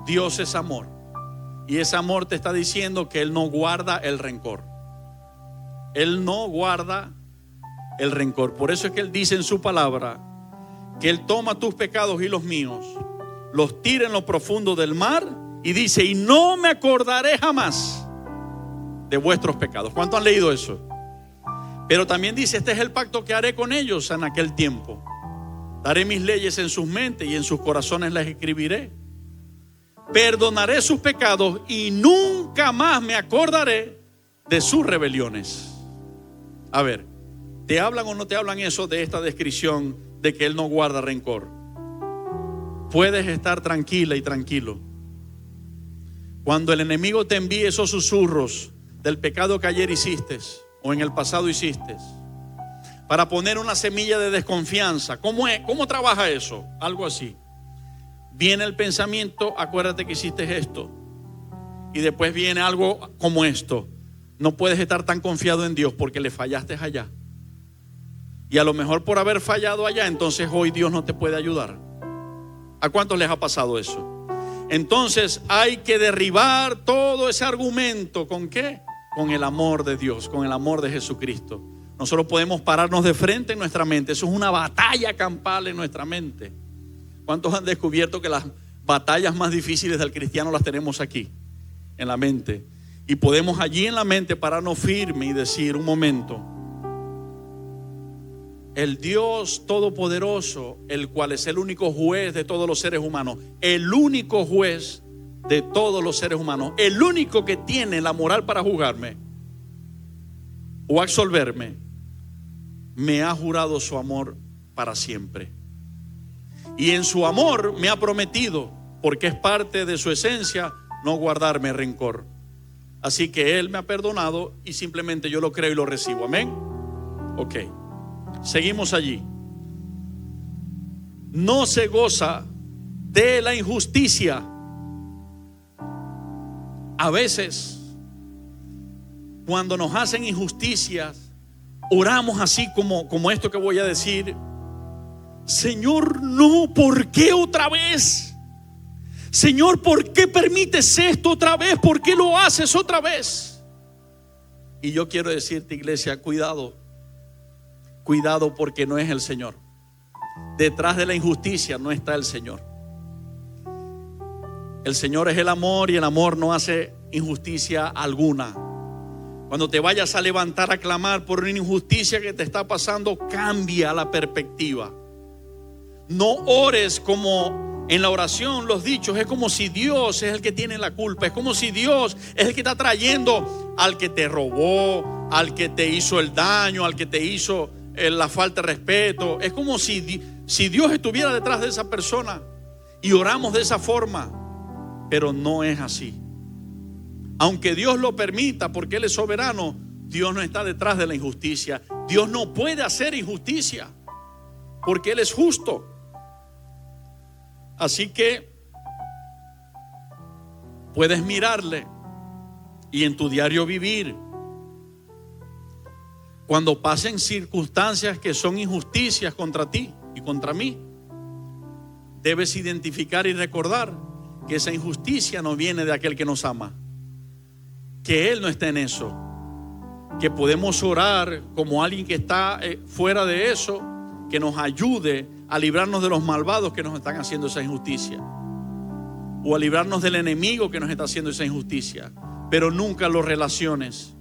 Dios es amor. Y ese amor te está diciendo que Él no guarda el rencor. Él no guarda el rencor. Por eso es que Él dice en su palabra que Él toma tus pecados y los míos, los tira en lo profundo del mar, y dice: y no me acordaré jamás de vuestros pecados. ¿Cuántos han leído eso? Pero también dice: este es el pacto que haré con ellos en aquel tiempo. Daré mis leyes en sus mentes y en sus corazones las escribiré. Perdonaré sus pecados y nunca más me acordaré de sus rebeliones. A ver, ¿te hablan o no te hablan eso de esta descripción de que Él no guarda rencor? Puedes estar tranquila y tranquilo. Cuando el enemigo te envíe esos susurros del pecado que ayer hiciste o en el pasado hiciste, para poner una semilla de desconfianza, ¿cómo trabaja eso? Algo así. Viene el pensamiento: acuérdate que hiciste esto. Y después viene algo como esto: no puedes estar tan confiado en Dios porque le fallaste allá. Y a lo mejor por haber fallado allá, entonces hoy Dios no te puede ayudar. ¿A cuántos les ha pasado eso? Entonces hay que derribar todo ese argumento. ¿Con qué? Con el amor de Dios, con el amor de Jesucristo. Nosotros podemos pararnos de frente en nuestra mente. Eso es una batalla campal en nuestra mente. ¿Cuántos han descubierto que las batallas más difíciles del cristiano las tenemos aquí, en la mente? Y podemos allí en la mente pararnos firme y decir: un momento, el Dios Todopoderoso, el cual es el único juez de todos los seres humanos, el único juez de todos los seres humanos, el único que tiene la moral para juzgarme o absolverme, me ha jurado su amor para siempre. Y en su amor me ha prometido, porque es parte de su esencia, no guardarme rencor. Así que Él me ha perdonado y simplemente yo lo creo y lo recibo. Amén. Ok. Seguimos allí. No se goza de la injusticia. A veces, cuando nos hacen injusticias, oramos así como esto que voy a decir: Señor, no, ¿por qué otra vez? Señor, ¿por qué permites esto otra vez? ¿Por qué lo haces otra vez? Y yo quiero decirte, iglesia, cuidado. Cuidado, porque no es el Señor. Detrás de la injusticia no está el Señor. El Señor es el amor, y el amor no hace injusticia alguna. Cuando te vayas a levantar a clamar por una injusticia que te está pasando, cambia la perspectiva. No ores como en la oración los dichos. Es como si Dios es el que tiene la culpa. Es como si Dios es el que está trayendo al que te robó, al que te hizo el daño, al que te hizo la falta de respeto. Es como si Dios estuviera detrás de esa persona. Y oramos de esa forma, pero no es así. Aunque Dios lo permita, porque Él es soberano, Dios no está detrás de la injusticia. Dios no puede hacer injusticia, porque Él es justo. Así que puedes mirarle y en tu diario vivir, cuando pasen circunstancias que son injusticias contra ti y contra mí, debes identificar y recordar que esa injusticia no viene de aquel que nos ama, que Él no está en eso, que podemos orar como alguien que está fuera de eso, que nos ayude a librarnos de los malvados que nos están haciendo esa injusticia, o a librarnos del enemigo que nos está haciendo esa injusticia, pero nunca lo relaciones.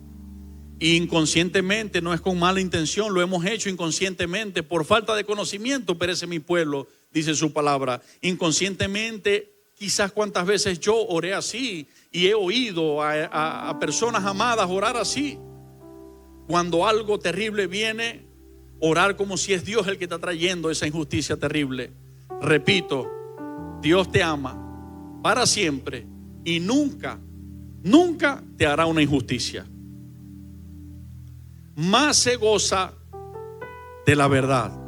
Y inconscientemente, no es con mala intención, lo hemos hecho inconscientemente, por falta de conocimiento perece mi pueblo, dice su palabra. Inconscientemente, quizás cuántas veces yo oré así y he oído a personas amadas orar así. Cuando algo terrible viene, orar como si es Dios el que está trayendo esa injusticia terrible. Repito, Dios te ama para siempre y nunca te hará una injusticia. Más se goza de la verdad.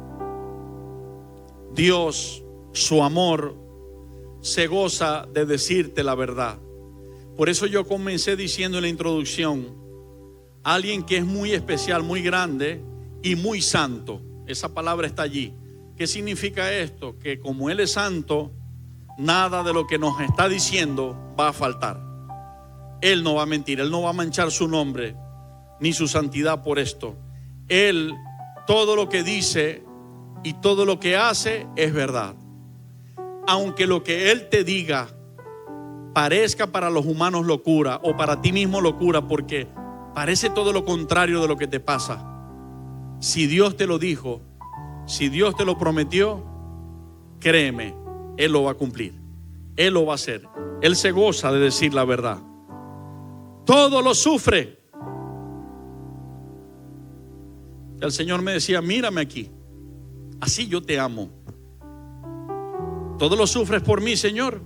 Dios, su amor, se goza de decirte la verdad. Por eso yo comencé diciendo en la introducción, alguien que es muy especial, muy grande y muy santo. Esa palabra está allí. ¿Qué significa esto? Que como Él es santo, nada de lo que nos está diciendo va a faltar. Él no va a mentir, Él no va a manchar su nombre ni su santidad por esto. Él, todo lo que dice y todo lo que hace es verdad. Aunque lo que Él te diga parezca para los humanos locura o para ti mismo locura, porque parece todo lo contrario de lo que te pasa. Si Dios te lo dijo, si Dios te lo prometió, créeme, Él lo va a cumplir. Él lo va a hacer. Él se goza de decir la verdad. Todo lo sufre. El Señor me decía, mírame aquí, así yo te amo. Todo lo sufres por mí, Señor.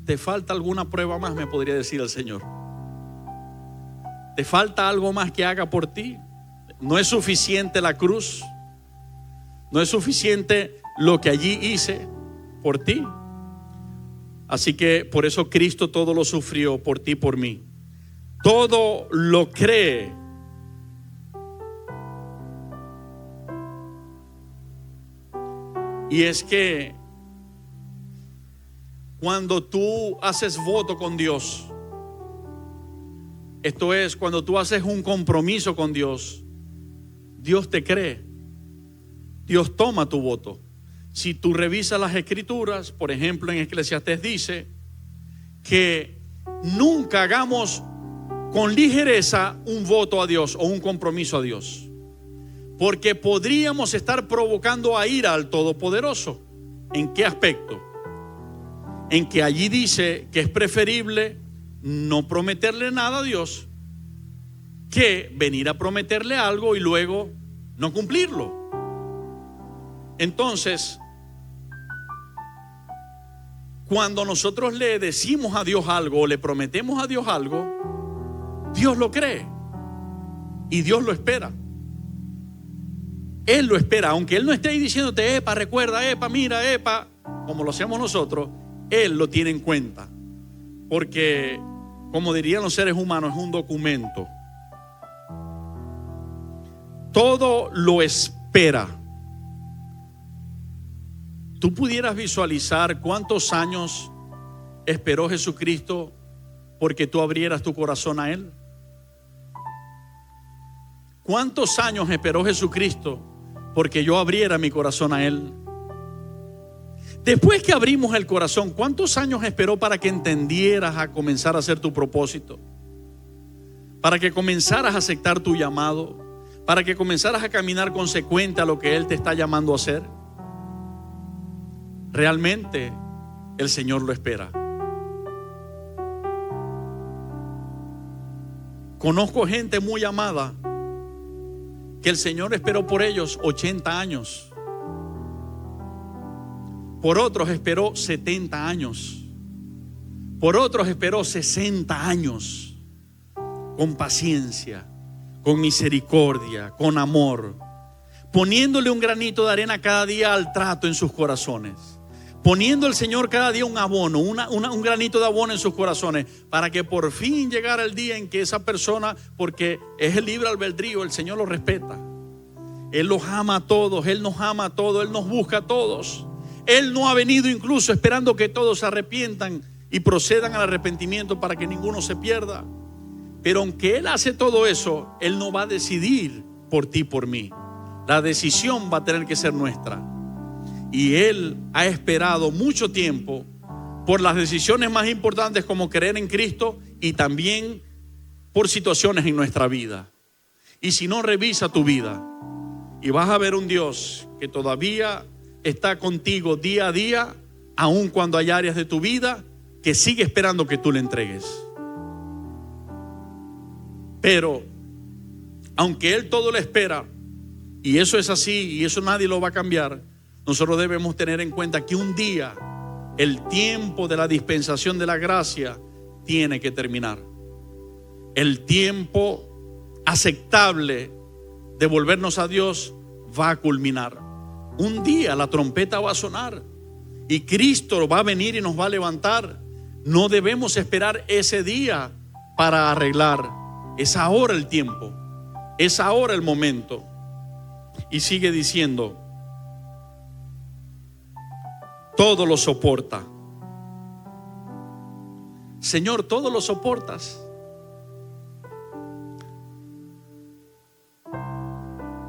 ¿Te falta alguna prueba más? Me podría decir el Señor. ¿Te falta algo más que haga por ti? ¿No es suficiente la cruz? ¿No es suficiente lo que allí hice por ti? Así que por eso Cristo todo lo sufrió por ti y por mí. Todo lo cree. Y es que cuando tú haces voto con Dios, esto es, cuando tú haces un compromiso con Dios, Dios te cree. Dios toma tu voto. Si tú revisas las escrituras, por ejemplo en Eclesiastés dice que nunca hagamos con ligereza un voto a Dios o un compromiso a Dios, porque podríamos estar provocando a ira al Todopoderoso. ¿En qué aspecto? En que allí dice que es preferible no prometerle nada a Dios que venir a prometerle algo y luego no cumplirlo. Entonces, cuando nosotros le decimos a Dios algo o le prometemos a Dios algo, Dios lo cree y Dios lo espera. Él lo espera, aunque Él no esté ahí diciéndote, epa, recuerda, epa, mira, epa, como lo hacemos nosotros. Él lo tiene en cuenta, porque como dirían los seres humanos, es un documento. Todo lo espera. ¿Tú pudieras visualizar cuántos años esperó Jesucristo porque tú abrieras tu corazón a Él? ¿Cuántos años esperó Jesucristo porque yo abriera mi corazón a Él? Después que abrimos el corazón, ¿cuántos años esperó para que entendieras a comenzar a hacer tu propósito? Para que comenzaras a aceptar tu llamado, para que comenzaras a caminar consecuente a lo que Él te está llamando a hacer. Realmente el Señor lo espera. Conozco gente muy amada que el Señor esperó por ellos 80 años, Por otros esperó 70 años. Por otros esperó 60 años. Con paciencia, con misericordia, con amor, poniéndole un granito de arena cada día al trato en sus corazones, poniendo el Señor cada día un abono, un granito de abono en sus corazones, para que por fin llegara el día en que esa persona, porque es el libre albedrío, el Señor los respeta, Él los ama a todos, Él nos ama a todos, Él nos busca a todos. Él no ha venido incluso esperando que todos se arrepientan y procedan al arrepentimiento para que ninguno se pierda. Pero aunque Él hace todo eso, Él no va a decidir por ti, por mí. La decisión va a tener que ser nuestra. Y Él ha esperado mucho tiempo por las decisiones más importantes, como creer en Cristo, y también por situaciones en nuestra vida. Y si no, revisa tu vida y vas a ver un Dios que todavía está contigo día a día, aun cuando hay áreas de tu vida que sigue esperando que tú le entregues. Pero aunque Él todo lo espera, y eso es así, y eso nadie lo va a cambiar, nosotros debemos tener en cuenta que un día el tiempo de la dispensación de la gracia tiene que terminar. El tiempo aceptable de volvernos a Dios va a culminar. Un día la trompeta va a sonar y Cristo va a venir y nos va a levantar. No debemos esperar ese día para arreglar. Es ahora el tiempo, es ahora el momento. Y sigue diciendo: todo lo soporta. Señor, todo lo soportas.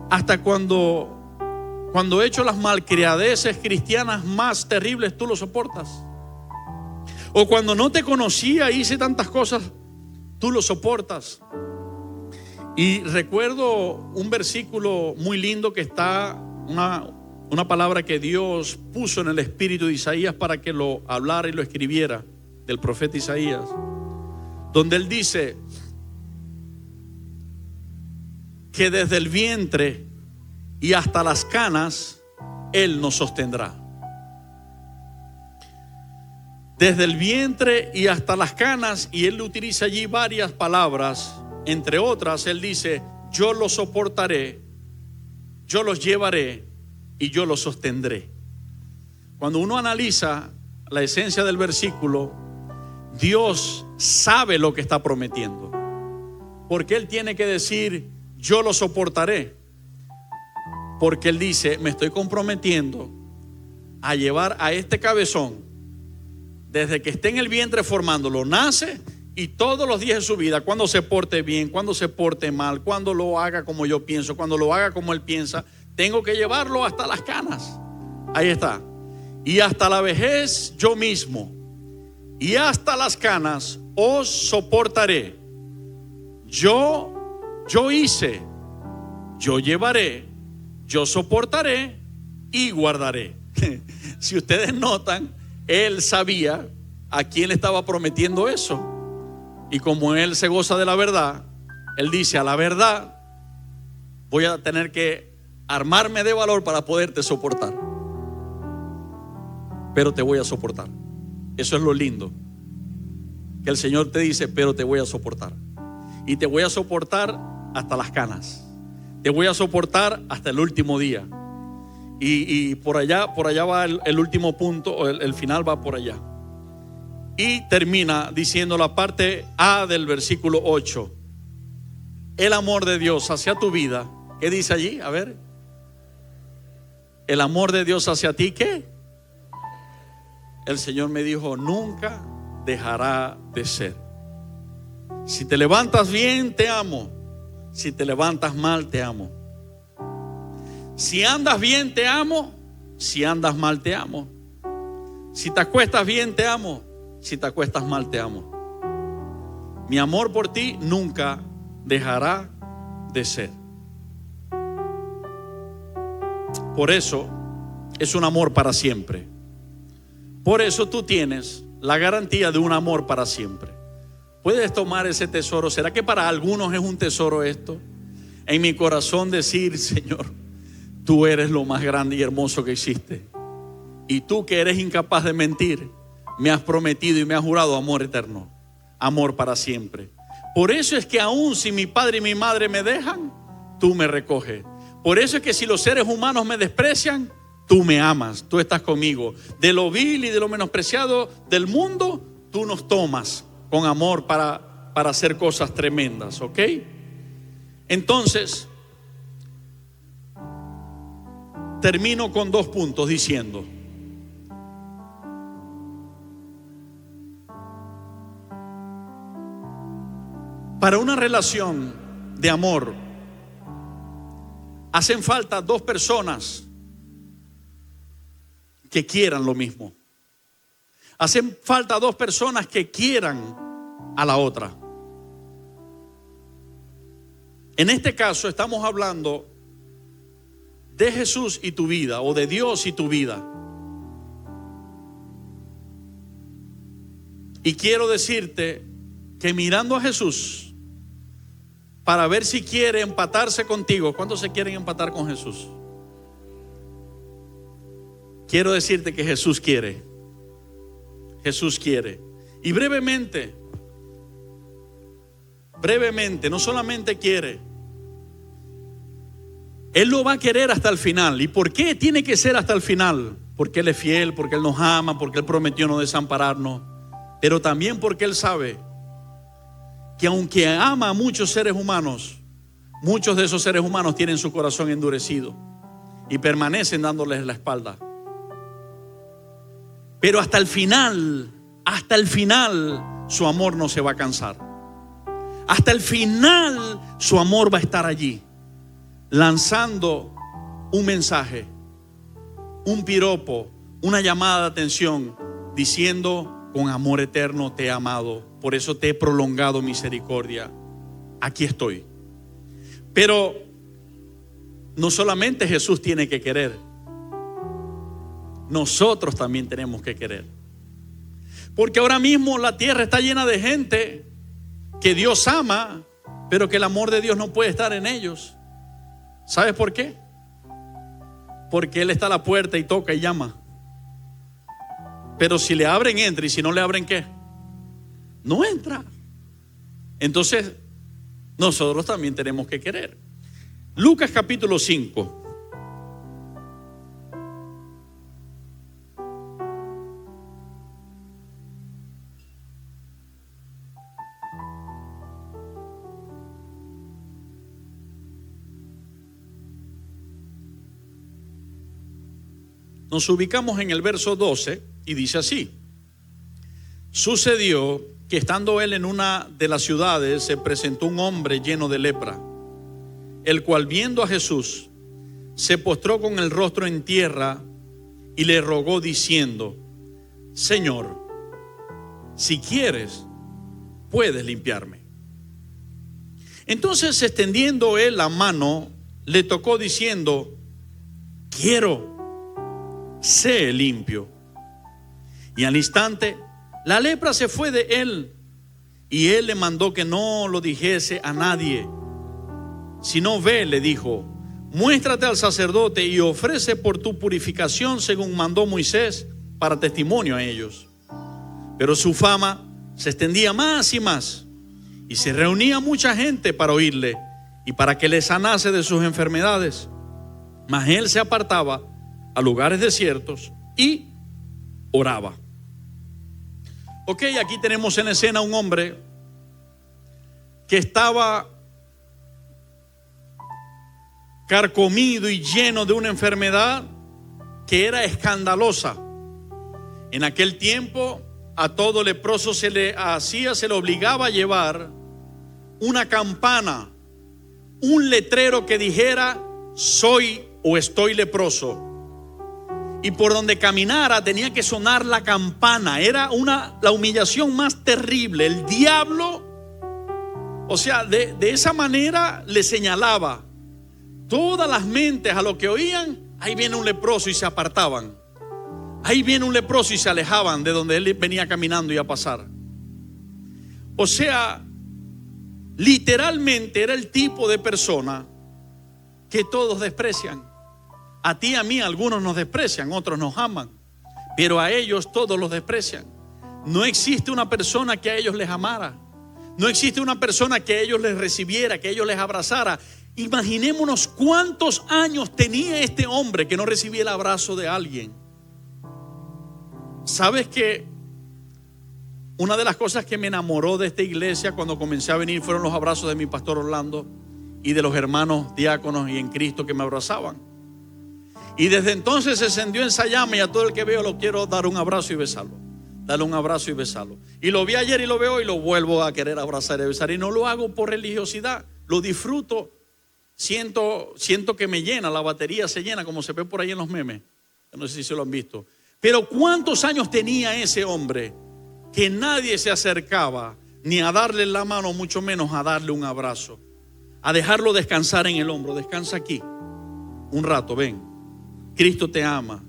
Hasta cuando he hecho las malcriadeces cristianas más terribles, tú lo soportas. O cuando no te conocía, hice tantas cosas, tú lo soportas. Y recuerdo un versículo muy lindo que está, una palabra que Dios puso en el espíritu de Isaías para que lo hablara y lo escribiera, del profeta Isaías, donde él dice que desde el vientre y hasta las canas Él nos sostendrá. Desde el vientre y hasta las canas, y Él utiliza allí varias palabras. Entre otras, Él dice: yo los soportaré, yo los llevaré y yo los sostendré. Cuando uno analiza la esencia del versículo, Dios sabe lo que está prometiendo, porque Él tiene que decir: yo lo soportaré, porque Él dice: me estoy comprometiendo a llevar a este cabezón desde que esté en el vientre formándolo, nace, y todos los días de su vida, cuando se porte bien, cuando se porte mal, cuando lo haga como yo pienso, cuando lo haga como Él piensa, tengo que llevarlo hasta las canas. Ahí está. Y hasta la vejez yo mismo, y hasta las canas os soportaré. Yo hice, yo llevaré, yo soportaré y guardaré. Si ustedes notan, Él sabía a quién le estaba prometiendo eso. Y como Él se goza de la verdad, Él dice: a la verdad voy a tener que armarme de valor para poderte soportar, pero te voy a soportar. Eso es lo lindo, que el Señor te dice: pero te voy a soportar. Y te voy a soportar hasta las canas. Te voy a soportar hasta el último día. Y por allá va el último punto, el final va por allá. Y termina diciendo la parte A del versículo 8. El amor de Dios hacia tu vida. ¿Qué dice allí? A ver. El amor de Dios hacia ti, ¿qué? El Señor me dijo: nunca dejará de ser. Si te levantas bien, te amo. Si te levantas mal, te amo. Si andas bien, te amo. Si andas mal, te amo. Si te acuestas bien, te amo. Si te acuestas mal, te amo. Mi amor por ti nunca dejará de ser. Por eso es un amor para siempre. Por eso tú tienes la garantía de un amor para siempre. Puedes tomar ese tesoro. ¿Será que para algunos es un tesoro esto? En mi corazón decir: Señor, tú eres lo más grande y hermoso que existe. Y tú, que eres incapaz de mentir, me has prometido y me has jurado amor eterno, amor para siempre. Por eso es que aún si mi padre y mi madre me dejan, tú me recoges. Por eso es que si los seres humanos me desprecian, tú me amas, tú estás conmigo. De lo vil y de lo menospreciado del mundo, tú nos tomas con amor para hacer cosas tremendas, ¿ok? Entonces, termino con 2 puntos diciendo: para una relación de amor hacen falta 2 personas que quieran lo mismo. Hacen falta 2 personas que quieran a la otra. En este caso estamos hablando de Jesús y tu vida, o de Dios y tu vida. Y quiero decirte que mirando a Jesús, para ver si quiere empatarse contigo. ¿Cuántos se quieren empatar con Jesús? Quiero decirte que Jesús quiere. Jesús quiere. Y brevemente, no solamente quiere, Él lo va a querer hasta el final. ¿Y por qué tiene que ser hasta el final? Porque Él es fiel, porque Él nos ama, porque Él prometió no desampararnos, pero también porque Él sabe que aunque ama a muchos seres humanos, muchos de esos seres humanos tienen su corazón endurecido y permanecen dándoles la espalda. Pero hasta el final, su amor no se va a cansar. Hasta el final, su amor va a estar allí, lanzando un mensaje, un piropo, una llamada de atención, diciendo: con amor eterno te he amado, por eso te he prolongado misericordia. Aquí estoy. Pero no solamente Jesús tiene que querer, nosotros también tenemos que querer. Porque ahora mismo la tierra está llena de gente que Dios ama, pero que el amor de Dios no puede estar en ellos. ¿Sabes por qué? Porque Él está a la puerta y toca y llama. Pero si le abren, entra, y si no le abren, ¿qué? No entra. Entonces, nosotros también tenemos que querer. Lucas capítulo 5. Nos ubicamos en el verso 12 y dice así: sucedió que estando él en una de las ciudades, se presentó un hombre lleno de lepra, el cual, viendo a Jesús, se postró con el rostro en tierra y le rogó diciendo: Señor, si quieres, puedes limpiarme. Entonces, extendiendo él la mano, le tocó diciendo: quiero, sé limpio. Y al instante la lepra se fue de él, y él le mandó que no lo dijese a nadie, sino ve, le dijo, muéstrate al sacerdote y ofrece por tu purificación según mandó Moisés, para testimonio a ellos. Pero su fama se extendía más y más, y se reunía mucha gente para oírle y para que le sanase de sus enfermedades. Mas él se apartaba a lugares desiertos y oraba. Ok, aquí tenemos en escena un hombre que estaba carcomido y lleno de una enfermedad que era escandalosa. En aquel tiempo a todo leproso se le obligaba a llevar una campana, un letrero que dijera: soy o estoy leproso. Y por donde caminara tenía que sonar la campana. Era la humillación más terrible. El diablo, o sea, de esa manera le señalaba. Todas las mentes a lo que oían: ahí viene un leproso, y se apartaban. Ahí viene un leproso, y se alejaban de donde él venía caminando y a pasar. O sea, literalmente era el tipo de persona que todos desprecian. A ti, a mí, algunos nos desprecian, otros nos aman. pero a ellos todos los desprecian. No existe una persona que a ellos les amara. No existe una persona que a ellos les recibiera, que a ellos les abrazara. Imaginémonos cuántos años tenía este hombre que no recibía el abrazo de alguien. ¿Sabes qué? Una de las cosas que me enamoró de esta iglesia cuando comencé a venir fueron los abrazos de mi pastor Orlando y de los hermanos diáconos y en Cristo que me abrazaban. Y desde entonces se encendió esa llama y a todo el que veo lo quiero dar un abrazo y besarlo. Darle un abrazo y besarlo. Y lo vi ayer y lo veo y lo vuelvo a querer abrazar y besar. Y no lo hago por religiosidad, lo disfruto. Siento que me llena, la batería se llena como se ve por ahí en los memes. No sé si se lo han visto. Pero ¿cuántos años tenía ese hombre que nadie se acercaba ni a darle la mano, mucho menos a darle un abrazo, a dejarlo descansar en el hombro? Descansa aquí un rato, ven, Cristo te ama,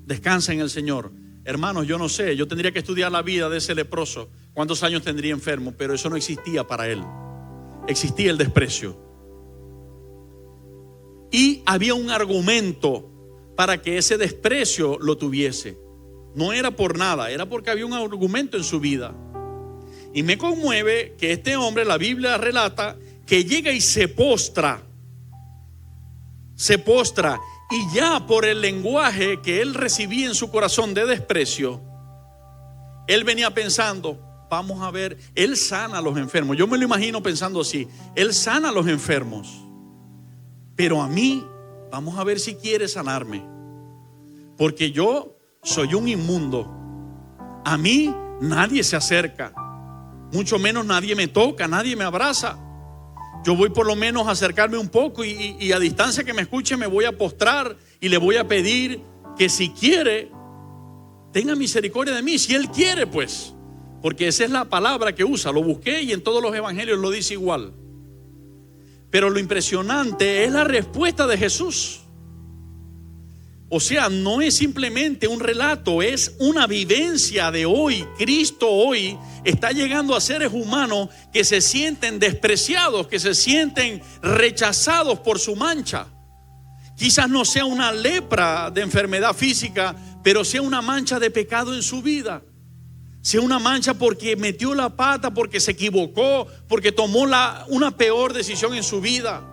descansa en el Señor. Hermanos, yo no sé, yo tendría que estudiar la vida de ese leproso, cuántos años tendría enfermo, pero eso no existía para él. Existía el desprecio. Y había un argumento para que ese desprecio lo tuviese. No era por nada, era porque había un argumento en su vida. Y me conmueve que este hombre, la Biblia relata, que llega y se postra. Y ya por el lenguaje que él recibía en su corazón de desprecio, él venía pensando, vamos a ver, él sana a los enfermos. Yo me lo imagino pensando así, él sana a los enfermos, pero a mí, vamos a ver si quiere sanarme, porque yo soy un inmundo. A mí nadie se acerca, mucho menos nadie me toca, nadie me abraza. Yo voy por lo menos a acercarme un poco y a distancia que me escuche me voy a postrar y le voy a pedir que si quiere tenga misericordia de mí, si él quiere, pues, porque esa es la palabra que usa. Lo busqué y en todos los evangelios lo dice igual. Pero lo impresionante es la respuesta de Jesús. O sea, no es simplemente un relato, es una vivencia de hoy. Cristo hoy está llegando a seres humanos que se sienten despreciados, que se sienten rechazados por su mancha. Quizás no sea una lepra de enfermedad física, pero sea una mancha de pecado en su vida. Sea una mancha porque metió la pata, porque se equivocó, porque tomó una peor decisión en su vida.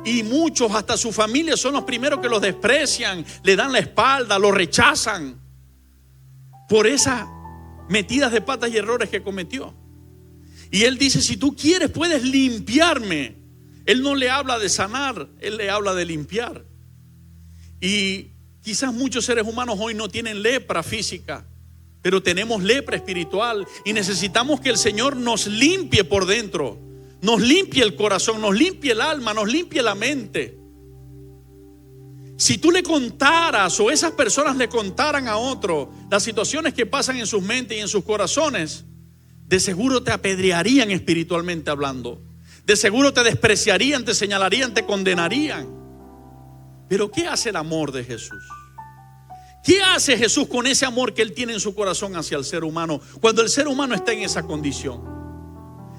Y muchos, hasta su familia, son los primeros que los desprecian, le dan la espalda, lo rechazan por esas metidas de patas y errores que cometió. Y él dice, si tú quieres puedes limpiarme. Él no le habla de sanar, él le habla de limpiar. Y quizás muchos seres humanos hoy no tienen lepra física, pero tenemos lepra espiritual y necesitamos que el Señor nos limpie por dentro. Nos limpie el corazón, nos limpie el alma, nos limpie la mente. Si tú le contaras o esas personas le contaran a otro las situaciones que pasan en sus mentes y en sus corazones, de seguro te apedrearían espiritualmente hablando. De seguro te despreciarían, te señalarían, te condenarían. Pero ¿qué hace el amor de Jesús? ¿Qué hace Jesús con ese amor que Él tiene en su corazón hacia el ser humano cuando el ser humano está en esa condición?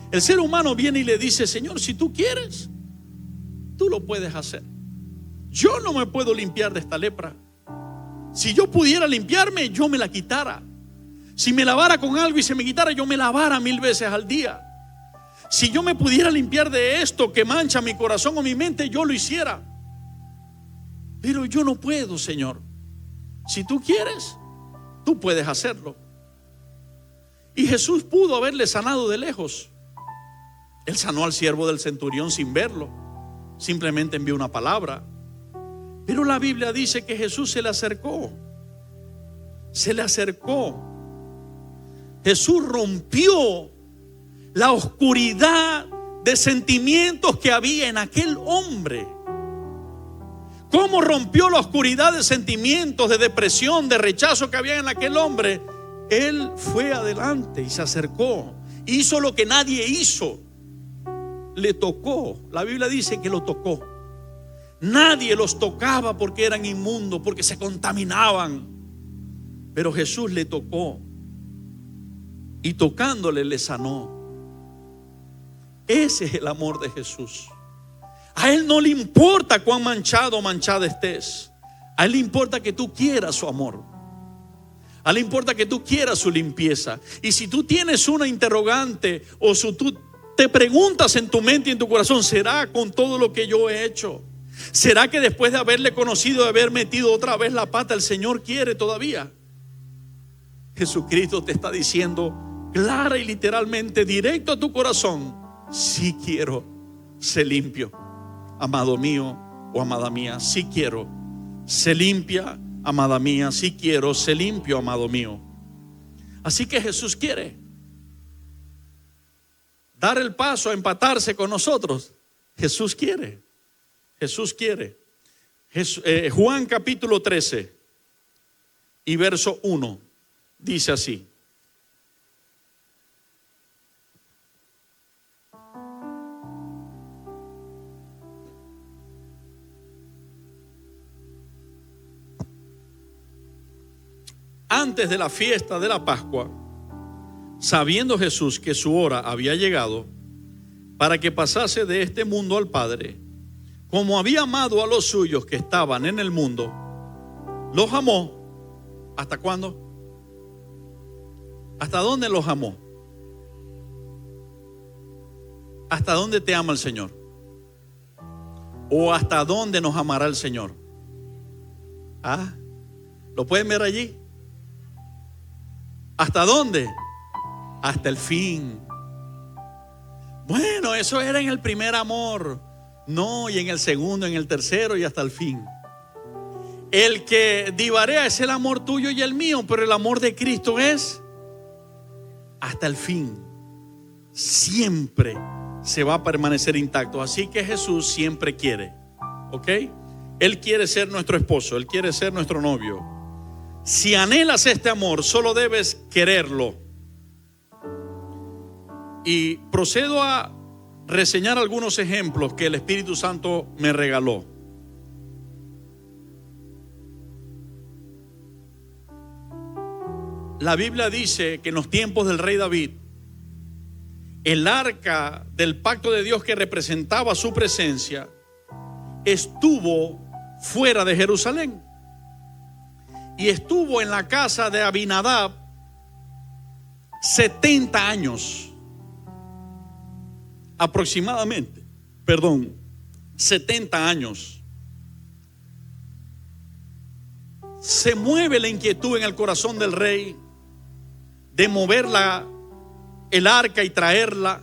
El ser humano viene y le dice, Señor, si tú quieres, tú lo puedes hacer. Yo no me puedo limpiar de esta lepra. Si yo pudiera limpiarme, yo me la quitara. Si me lavara con algo y se me quitara, yo me lavara 1000 veces al día. Si yo me pudiera limpiar de esto que mancha mi corazón o mi mente, yo lo hiciera. Pero yo no puedo, Señor. Si tú quieres, tú puedes hacerlo. Y Jesús pudo haberle sanado de lejos. Él sanó al siervo del centurión sin verlo. Simplemente envió una palabra. Pero la Biblia dice que Jesús se le acercó. Se le acercó. Jesús rompió la oscuridad de sentimientos que había en aquel hombre. ¿Cómo rompió la oscuridad de sentimientos, de depresión, de rechazo que había en aquel hombre? Él fue adelante y se acercó. Hizo lo que nadie hizo. Le tocó. La Biblia dice que lo tocó. Nadie los tocaba porque eran inmundos, porque se contaminaban. Pero Jesús le tocó y tocándole le sanó. Ese es el amor de Jesús. A Él no le importa cuán manchado o manchada estés. A Él le importa que tú quieras su amor. A él le importa que tú quieras su limpieza. Y si tú tienes una interrogante o si tú te preguntas en tu mente y en tu corazón, ¿será con todo lo que yo he hecho? ¿Será que después de haberle conocido, de haber metido otra vez la pata, el Señor quiere todavía? Jesucristo te está diciendo clara y literalmente, directo a tu corazón: sí quiero ser limpio, amado mío o amada mía. Sí quiero ser limpia, amada mía. Sí quiero ser limpio, amado mío. Así que Jesús quiere dar el paso a empatarse con nosotros. Jesús quiere. Jesús quiere. Juan capítulo 13 y verso 1 dice así: antes de la fiesta de la Pascua, sabiendo Jesús que su hora había llegado para que pasase de este mundo al Padre, como había amado a los suyos que estaban en el mundo, los amó. ¿Hasta cuándo? ¿Hasta dónde los amó? ¿Hasta dónde te ama el Señor? ¿O hasta dónde nos amará el Señor? ¿Ah? ¿Lo pueden ver allí? ¿Hasta dónde? Hasta el fin. Bueno, eso era en el primer amor. No, y en el segundo, en el tercero y hasta el fin. El que divarea es el amor tuyo y el mío, pero el amor de Cristo es hasta el fin. Siempre se va a permanecer intacto. Así que Jesús siempre quiere, ¿ok? Él quiere ser nuestro esposo, Él quiere ser nuestro novio. Si anhelas este amor, solo debes quererlo. Y procedo a reseñar algunos ejemplos que el Espíritu Santo me regaló. La Biblia dice que en los tiempos del rey David, el arca del pacto de Dios que representaba su presencia estuvo fuera de Jerusalén y estuvo en la casa de Abinadab 70 años aproximadamente, 70 años. Se mueve la inquietud en el corazón del rey de mover el arca y traerla,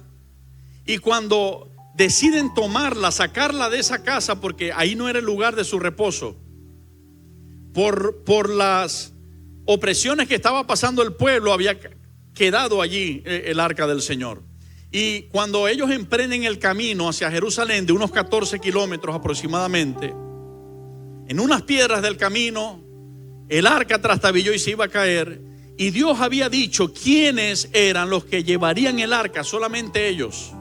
y cuando deciden tomarla, sacarla de esa casa, porque ahí no era el lugar de su reposo, por las opresiones que estaba pasando el pueblo, había quedado allí el arca del Señor. Y cuando ellos emprenden el camino hacia Jerusalén, de unos 14 kilómetros aproximadamente, en unas piedras del camino, el arca trastabilló y se iba a caer. Y Dios había dicho quiénes eran los que llevarían el arca, solamente ellos.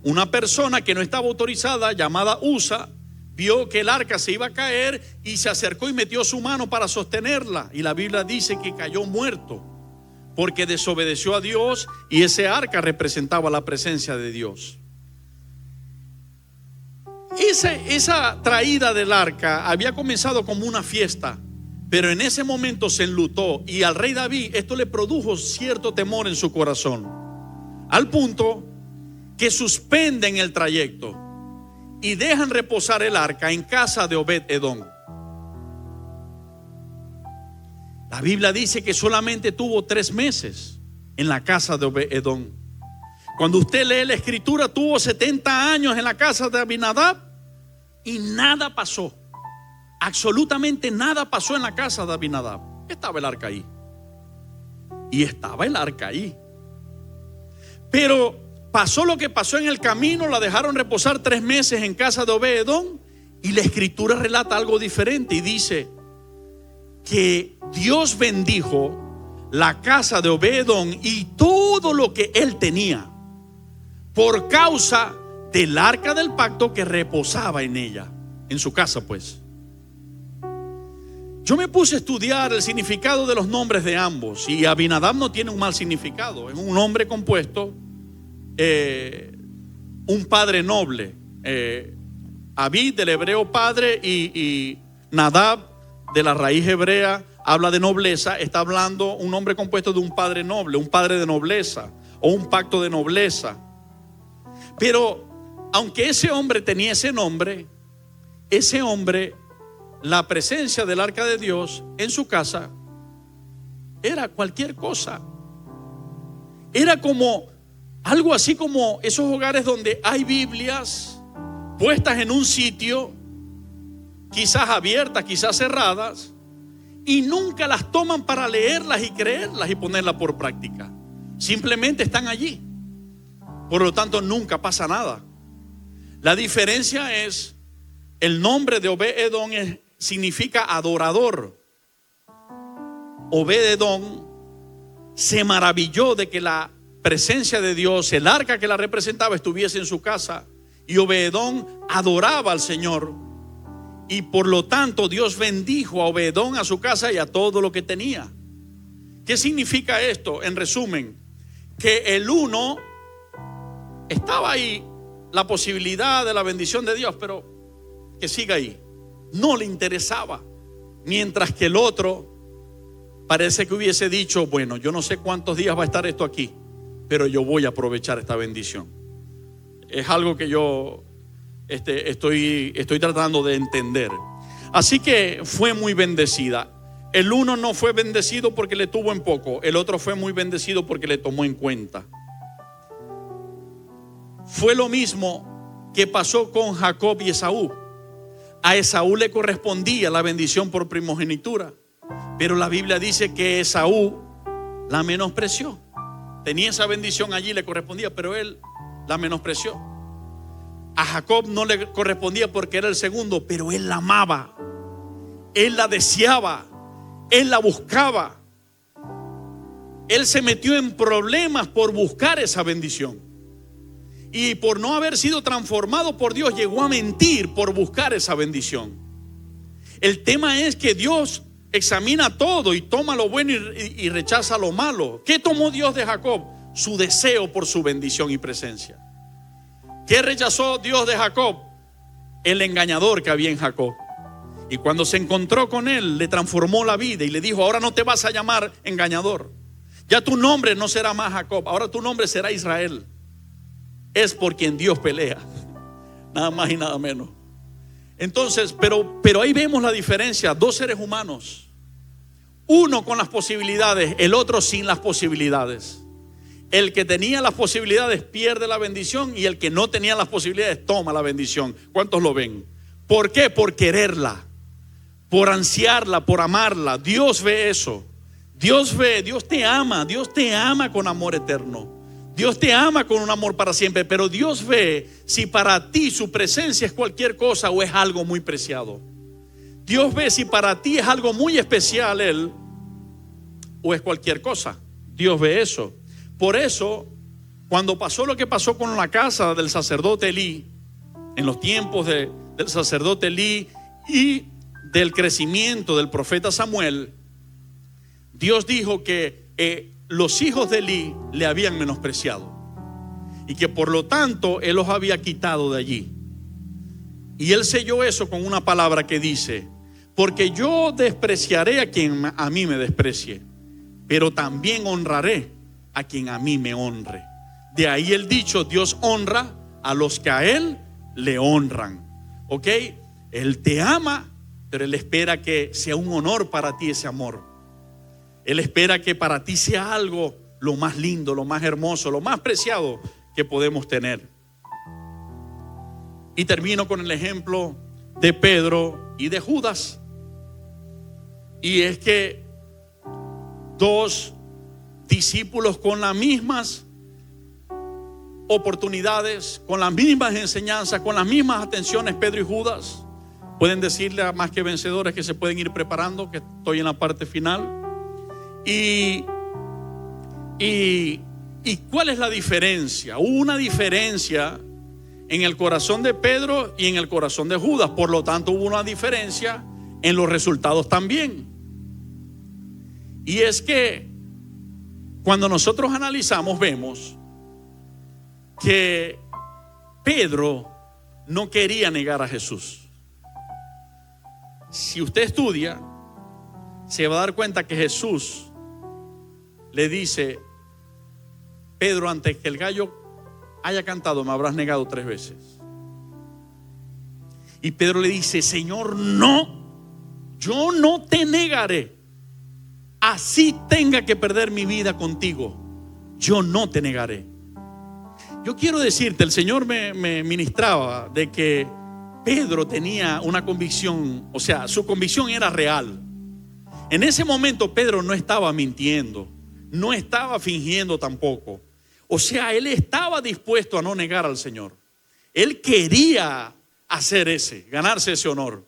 Una persona que no estaba autorizada, llamada Usa, vio que el arca se iba a caer y se acercó y metió su mano para sostenerla. Y la Biblia dice que cayó muerto, porque desobedeció a Dios, y ese arca representaba la presencia de Dios. Esa traída del arca había comenzado como una fiesta, pero en ese momento se enlutó, y al rey David esto le produjo cierto temor en su corazón, al punto que suspenden el trayecto y dejan reposar el arca en casa de Obed-Edom. La Biblia dice que solamente tuvo 3 meses en la casa de Obed-Edom. Cuando usted lee la escritura, tuvo 70 años en la casa de Abinadab y nada pasó. Absolutamente nada pasó en la casa de Abinadab. Estaba el arca ahí. Y estaba el arca ahí. Pero pasó lo que pasó en el camino. La dejaron reposar 3 meses en casa de Obed-Edom. Y la escritura relata algo diferente y dice que Dios bendijo la casa de Obed-Edom y todo lo que él tenía, por causa del arca del pacto que reposaba en ella, en su casa pues. Yo me puse a estudiar el significado de los nombres de ambos, y Abinadab no tiene un mal significado. Es un nombre compuesto, un padre noble. Abid del hebreo padre y Nadab de la raíz hebrea habla de nobleza, está hablando un nombre compuesto de un padre noble, un padre de nobleza o un pacto de nobleza. Pero aunque ese hombre tenía ese nombre, la presencia del arca de Dios en su casa era cualquier cosa. Era como algo así como esos hogares donde hay Biblias puestas en un sitio, quizás abiertas, quizás cerradas, y nunca las toman para leerlas y creerlas y ponerlas por práctica. Simplemente están allí. Por lo tanto, nunca pasa nada. La diferencia es, el nombre de Obed-Edom significa adorador. Obed-Edom se maravilló de que la presencia de Dios, el arca que la representaba, estuviese en su casa. Y Obed-Edom adoraba al Señor. Y por lo tanto Dios bendijo a Obed-Edom, a su casa y a todo lo que tenía. ¿Qué significa esto? En resumen, que el uno estaba ahí, la posibilidad de la bendición de Dios, pero que siga ahí. No le interesaba. Mientras que el otro parece que hubiese dicho, bueno, yo no sé cuántos días va a estar esto aquí, pero yo voy a aprovechar esta bendición. Es algo que yo estoy tratando de entender. Así que fue muy bendecida. El uno no fue bendecido porque le tuvo en poco, el otro fue muy bendecido porque le tomó en cuenta. Fue lo mismo que pasó con Jacob y Esaú. A Esaú le correspondía la bendición por primogenitura, pero la Biblia dice que Esaú la menospreció. Tenía esa bendición allí, le correspondía, pero él la menospreció. A Jacob no le correspondía porque era el segundo, pero él la amaba, él la deseaba, él la buscaba. Él se metió en problemas por buscar esa bendición. Y por no haber sido transformado por Dios, llegó a mentir por buscar esa bendición. El tema es que Dios examina todo y toma lo bueno y rechaza lo malo. ¿Qué tomó Dios de Jacob? Su deseo por su bendición y presencia. ¿Qué rechazó Dios de Jacob? El engañador que había en Jacob. Y cuando se encontró con él, le transformó la vida y le dijo, ahora no te vas a llamar engañador. Ya tu nombre no será más Jacob, ahora tu nombre será Israel. Es por quien Dios pelea, nada más y nada menos. Entonces, pero ahí vemos la diferencia. Dos seres humanos, uno con las posibilidades, el otro sin las posibilidades. El que tenía las posibilidades pierde la bendición, y el que no tenía las posibilidades toma la bendición. ¿Cuántos lo ven? ¿Por qué? Por quererla, por ansiarla, por amarla. Dios ve eso. Dios ve, Dios te ama con amor eterno. Dios te ama con un amor para siempre, pero Dios ve si para ti su presencia es cualquier cosa o es algo muy preciado. Dios ve si para ti es algo muy especial Él o es cualquier cosa. Dios ve eso. Por eso, cuando pasó lo que pasó con la casa del sacerdote Elí, en los tiempos del sacerdote Elí y del crecimiento del profeta Samuel, Dios dijo que los hijos de Elí le habían menospreciado y que por lo tanto Él los había quitado de allí. Y Él selló eso con una palabra que dice, porque yo despreciaré a quien a mí me desprecie, pero también honraré a quien a mí me honre. De ahí el dicho, Dios honra a los que a Él le honran. ¿Ok? Él te ama, pero Él espera que sea un honor para ti ese amor. Él espera que para ti sea algo lo más lindo, lo más hermoso, lo más preciado que podemos tener. Y termino con el ejemplo de Pedro y de Judas. Y es que dos discípulos con las mismas oportunidades, con las mismas enseñanzas, con las mismas atenciones, Pedro y Judas, pueden decirle a más que vencedores que se pueden ir preparando, que estoy en la parte final. ¿Y cuál es la diferencia? Hubo una diferencia en el corazón de Pedro y en el corazón de Judas. Por lo tanto, hubo una diferencia en los resultados también. Y es que cuando nosotros analizamos, vemos que Pedro no quería negar a Jesús. Si usted estudia, se va a dar cuenta que Jesús le dice: Pedro, antes que el gallo haya cantado, me habrás negado 3 veces. Y Pedro le dice: Señor, no, yo no te negaré. Así tenga que perder mi vida contigo, yo no te negaré. Yo quiero decirte, el Señor me ministraba de que Pedro tenía una convicción, o sea, su convicción era real. En ese momento Pedro no estaba mintiendo, no estaba fingiendo tampoco. O sea, él estaba dispuesto a no negar al Señor. Él quería ganarse ese honor.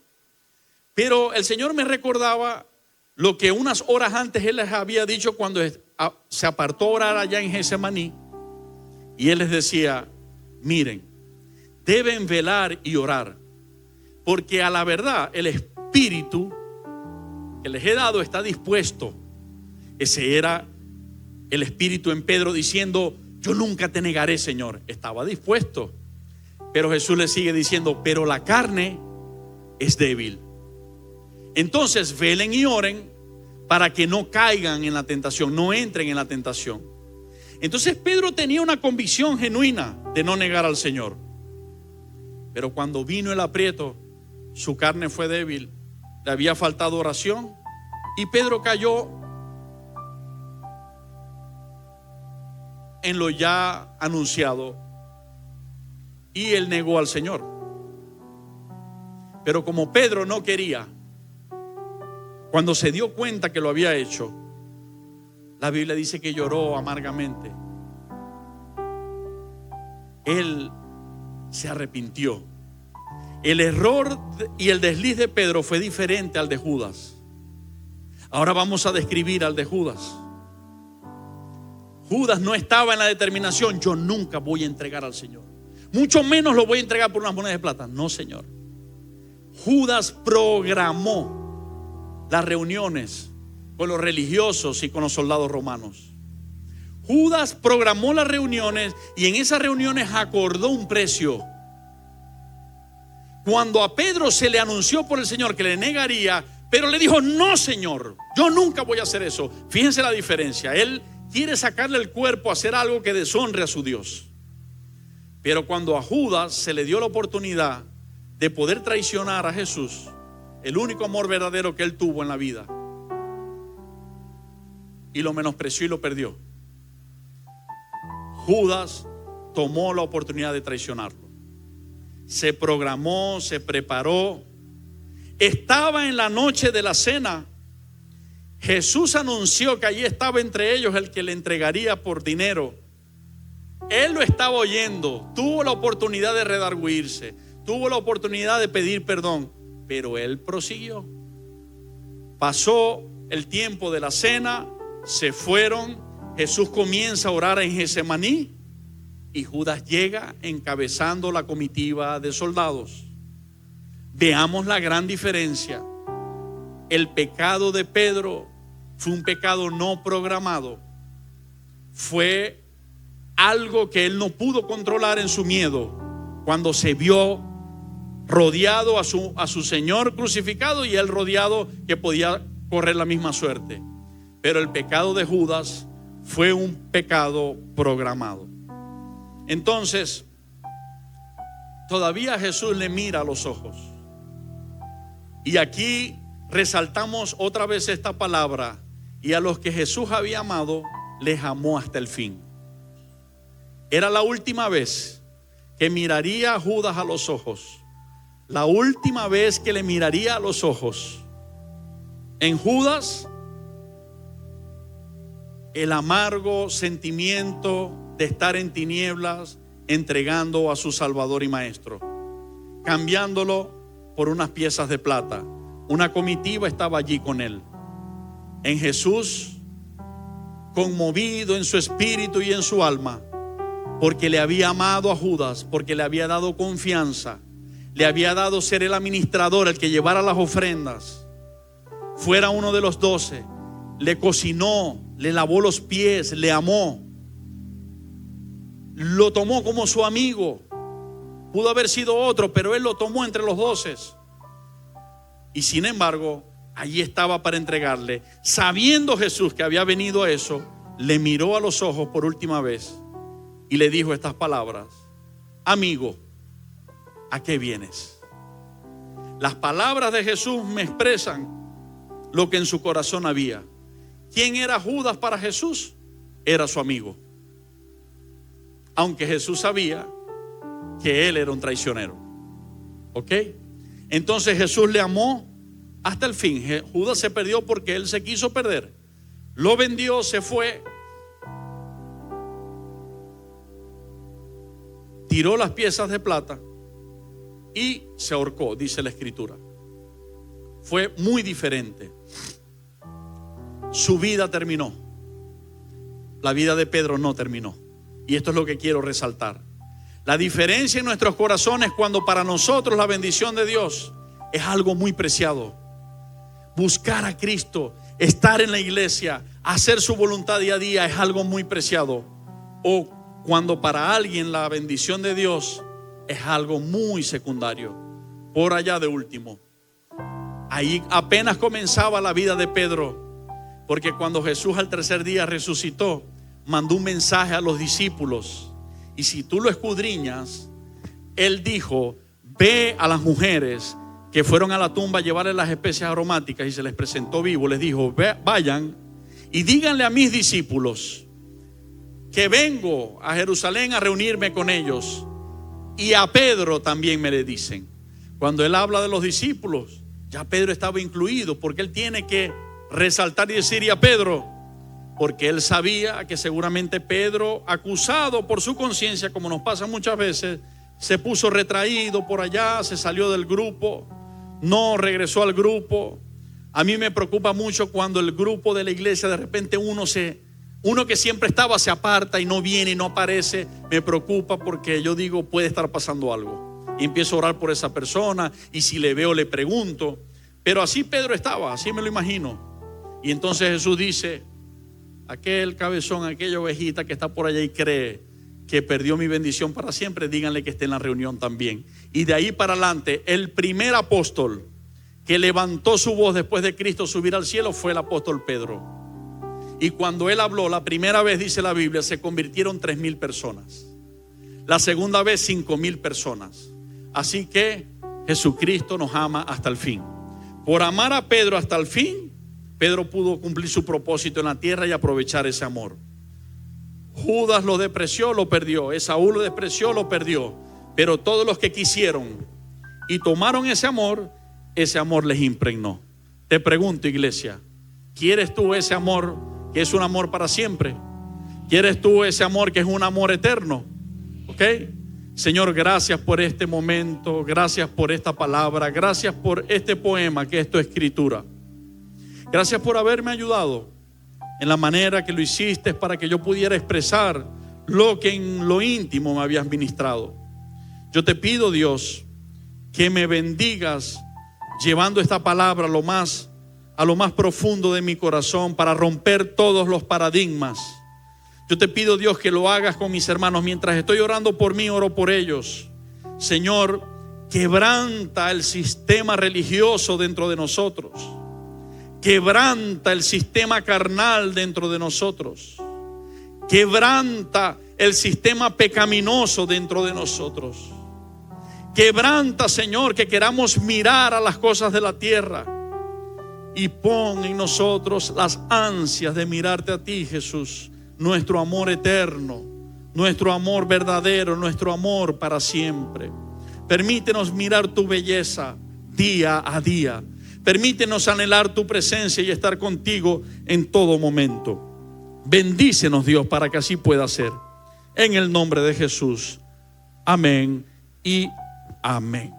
Pero el Señor me recordaba lo que unas horas antes Él les había dicho cuando se apartó a orar allá en Getsemaní. Y Él les decía: miren, deben velar y orar, porque a la verdad el Espíritu que les he dado está dispuesto. Ese era el Espíritu en Pedro diciendo: yo nunca te negaré, Señor. Estaba dispuesto. Pero Jesús le sigue diciendo: pero la carne es débil. Entonces velen y oren para que no caigan en la tentación, no entren en la tentación. Entonces Pedro tenía una convicción genuina de no negar al Señor. Pero cuando vino el aprieto, su carne fue débil, le había faltado oración y Pedro cayó en lo ya anunciado y él negó al Señor. Pero como Pedro no quería, cuando se dio cuenta que lo había hecho, la Biblia dice que lloró amargamente. Él se arrepintió. El error y el desliz de Pedro fue diferente al de Judas. Ahora vamos a describir al de Judas. Judas no estaba en la determinación: yo nunca voy a entregar al Señor, mucho menos lo voy a entregar por unas monedas de plata. No, Señor. Judas programó las reuniones con los religiosos y con los soldados romanos. Judas programó las reuniones y en esas reuniones acordó un precio. Cuando a Pedro se le anunció por el Señor que le negaría, Pedro le dijo: no, Señor, yo nunca voy a hacer eso. Fíjense la diferencia. Él quiere sacarle el cuerpo a hacer algo que deshonre a su Dios. Pero cuando a Judas se le dio la oportunidad de poder traicionar a Jesús, el único amor verdadero que él tuvo en la vida, y lo menospreció y lo perdió, Judas tomó la oportunidad de traicionarlo. Se programó, se preparó. Estaba en la noche de la cena. Jesús anunció que allí estaba entre ellos el que le entregaría por dinero. Él lo estaba oyendo, tuvo la oportunidad de redarguirse, tuvo la oportunidad de pedir perdón, pero él prosiguió. Pasó el tiempo de la cena, se fueron. Jesús comienza a orar en Getsemaní y Judas llega encabezando la comitiva de soldados. Veamos la gran diferencia. El pecado de Pedro fue un pecado no programado. Fue algo que él no pudo controlar en su miedo cuando se vio rodeado a su Señor crucificado y él rodeado que podía correr la misma suerte. Pero el pecado de Judas fue un pecado programado. Entonces, todavía Jesús le mira a los ojos. Y aquí resaltamos otra vez esta palabra: y a los que Jesús había amado, les amó hasta el fin. Era la última vez que miraría a Judas a los ojos, la última vez que le miraría a los ojos. En Judas, el amargo sentimiento de estar en tinieblas, entregando a su Salvador y Maestro, cambiándolo por unas piezas de plata. Una comitiva estaba allí con él. En Jesús, conmovido en su espíritu y en su alma, porque le había amado a Judas, porque le había dado confianza, le había dado ser el administrador, el que llevara las ofrendas, fuera uno de los 12, le cocinó, le lavó los pies, le amó, lo tomó como su amigo. Pudo haber sido otro, pero él lo tomó entre los 12. Y sin embargo, allí estaba para entregarle. Sabiendo Jesús que había venido a eso, le miró a los ojos por última vez y le dijo estas palabras: amigo, ¿a qué vienes? Las palabras de Jesús me expresan lo que en su corazón había. ¿Quién era Judas para Jesús? Era su amigo. Aunque Jesús sabía que él era un traicionero. ¿Ok? Entonces Jesús le amó hasta el fin. Judas se perdió porque él se quiso perder. Lo vendió, se fue. Tiró las piezas de plata y se ahorcó, dice la Escritura. Fue muy diferente. Su vida terminó. La vida de Pedro no terminó. Y esto es lo que quiero resaltar. La diferencia en nuestros corazones cuando para nosotros la bendición de Dios es algo muy preciado. Buscar a Cristo, estar en la iglesia, hacer su voluntad día a día es algo muy preciado. O cuando para alguien la bendición de Dios es algo muy secundario, por allá de último. Ahí apenas comenzaba la vida de Pedro, porque cuando Jesús al tercer día resucitó, mandó un mensaje a los discípulos. Y si tú lo escudriñas, él dijo: ve a las mujeres que fueron a la tumba a llevarle las especias aromáticas, y se les presentó vivo. Les dijo: vayan y díganle a mis discípulos que vengo a Jerusalén a reunirme con ellos. Y a Pedro también me le dicen. Cuando él habla de los discípulos, ya Pedro estaba incluido, porque él tiene que resaltar y decir: y a Pedro, porque él sabía que seguramente Pedro, acusado por su conciencia, como nos pasa muchas veces, se puso retraído por allá, se salió del grupo, no regresó al grupo. A mí me preocupa mucho cuando el grupo de la iglesia, de repente uno que siempre estaba se aparta y no viene y no aparece. Me preocupa porque yo digo: puede estar pasando algo. Y empiezo a orar por esa persona, y si le veo le pregunto. Pero así Pedro estaba, así me lo imagino. Y entonces Jesús dice: aquel cabezón, aquella ovejita que está por allá y cree que perdió mi bendición para siempre, díganle que esté en la reunión también. Y de ahí para adelante, el primer apóstol que levantó su voz después de Cristo subir al cielo fue el apóstol Pedro. Y cuando él habló la primera vez, dice la Biblia, se convirtieron 3,000 personas. La segunda vez 5,000 personas. Así que Jesucristo nos ama hasta el fin. Por amar a Pedro hasta el fin, Pedro pudo cumplir su propósito en la tierra y aprovechar ese amor. Judas lo despreció, lo perdió. Esaú lo despreció, lo perdió. Pero todos los que quisieron y tomaron ese amor les impregnó. Te pregunto, iglesia, ¿quieres tú ese amor que es un amor para siempre? ¿Quieres tú ese amor que es un amor eterno? ¿Ok? Señor, gracias por este momento, gracias por esta palabra, gracias por este poema que es tu escritura. Gracias por haberme ayudado en la manera que lo hiciste para que yo pudiera expresar lo que en lo íntimo me habías ministrado. Yo te pido, Dios, que me bendigas llevando esta palabra a lo más profundo de mi corazón para romper todos los paradigmas. Yo te pido, Dios, que lo hagas con mis hermanos. Mientras estoy orando por mí, oro por ellos. Señor, quebranta el sistema religioso dentro de nosotros. Quebranta el sistema carnal dentro de nosotros. Quebranta el sistema pecaminoso dentro de nosotros. Quebranta, Señor, que queramos mirar a las cosas de la tierra. Y pon en nosotros las ansias de mirarte a ti, Jesús. Nuestro amor eterno, nuestro amor verdadero, nuestro amor para siempre. Permítenos mirar tu belleza día a día. Permítenos anhelar tu presencia y estar contigo en todo momento. Bendícenos, Dios, para que así pueda ser. En el nombre de Jesús. Amén y amén.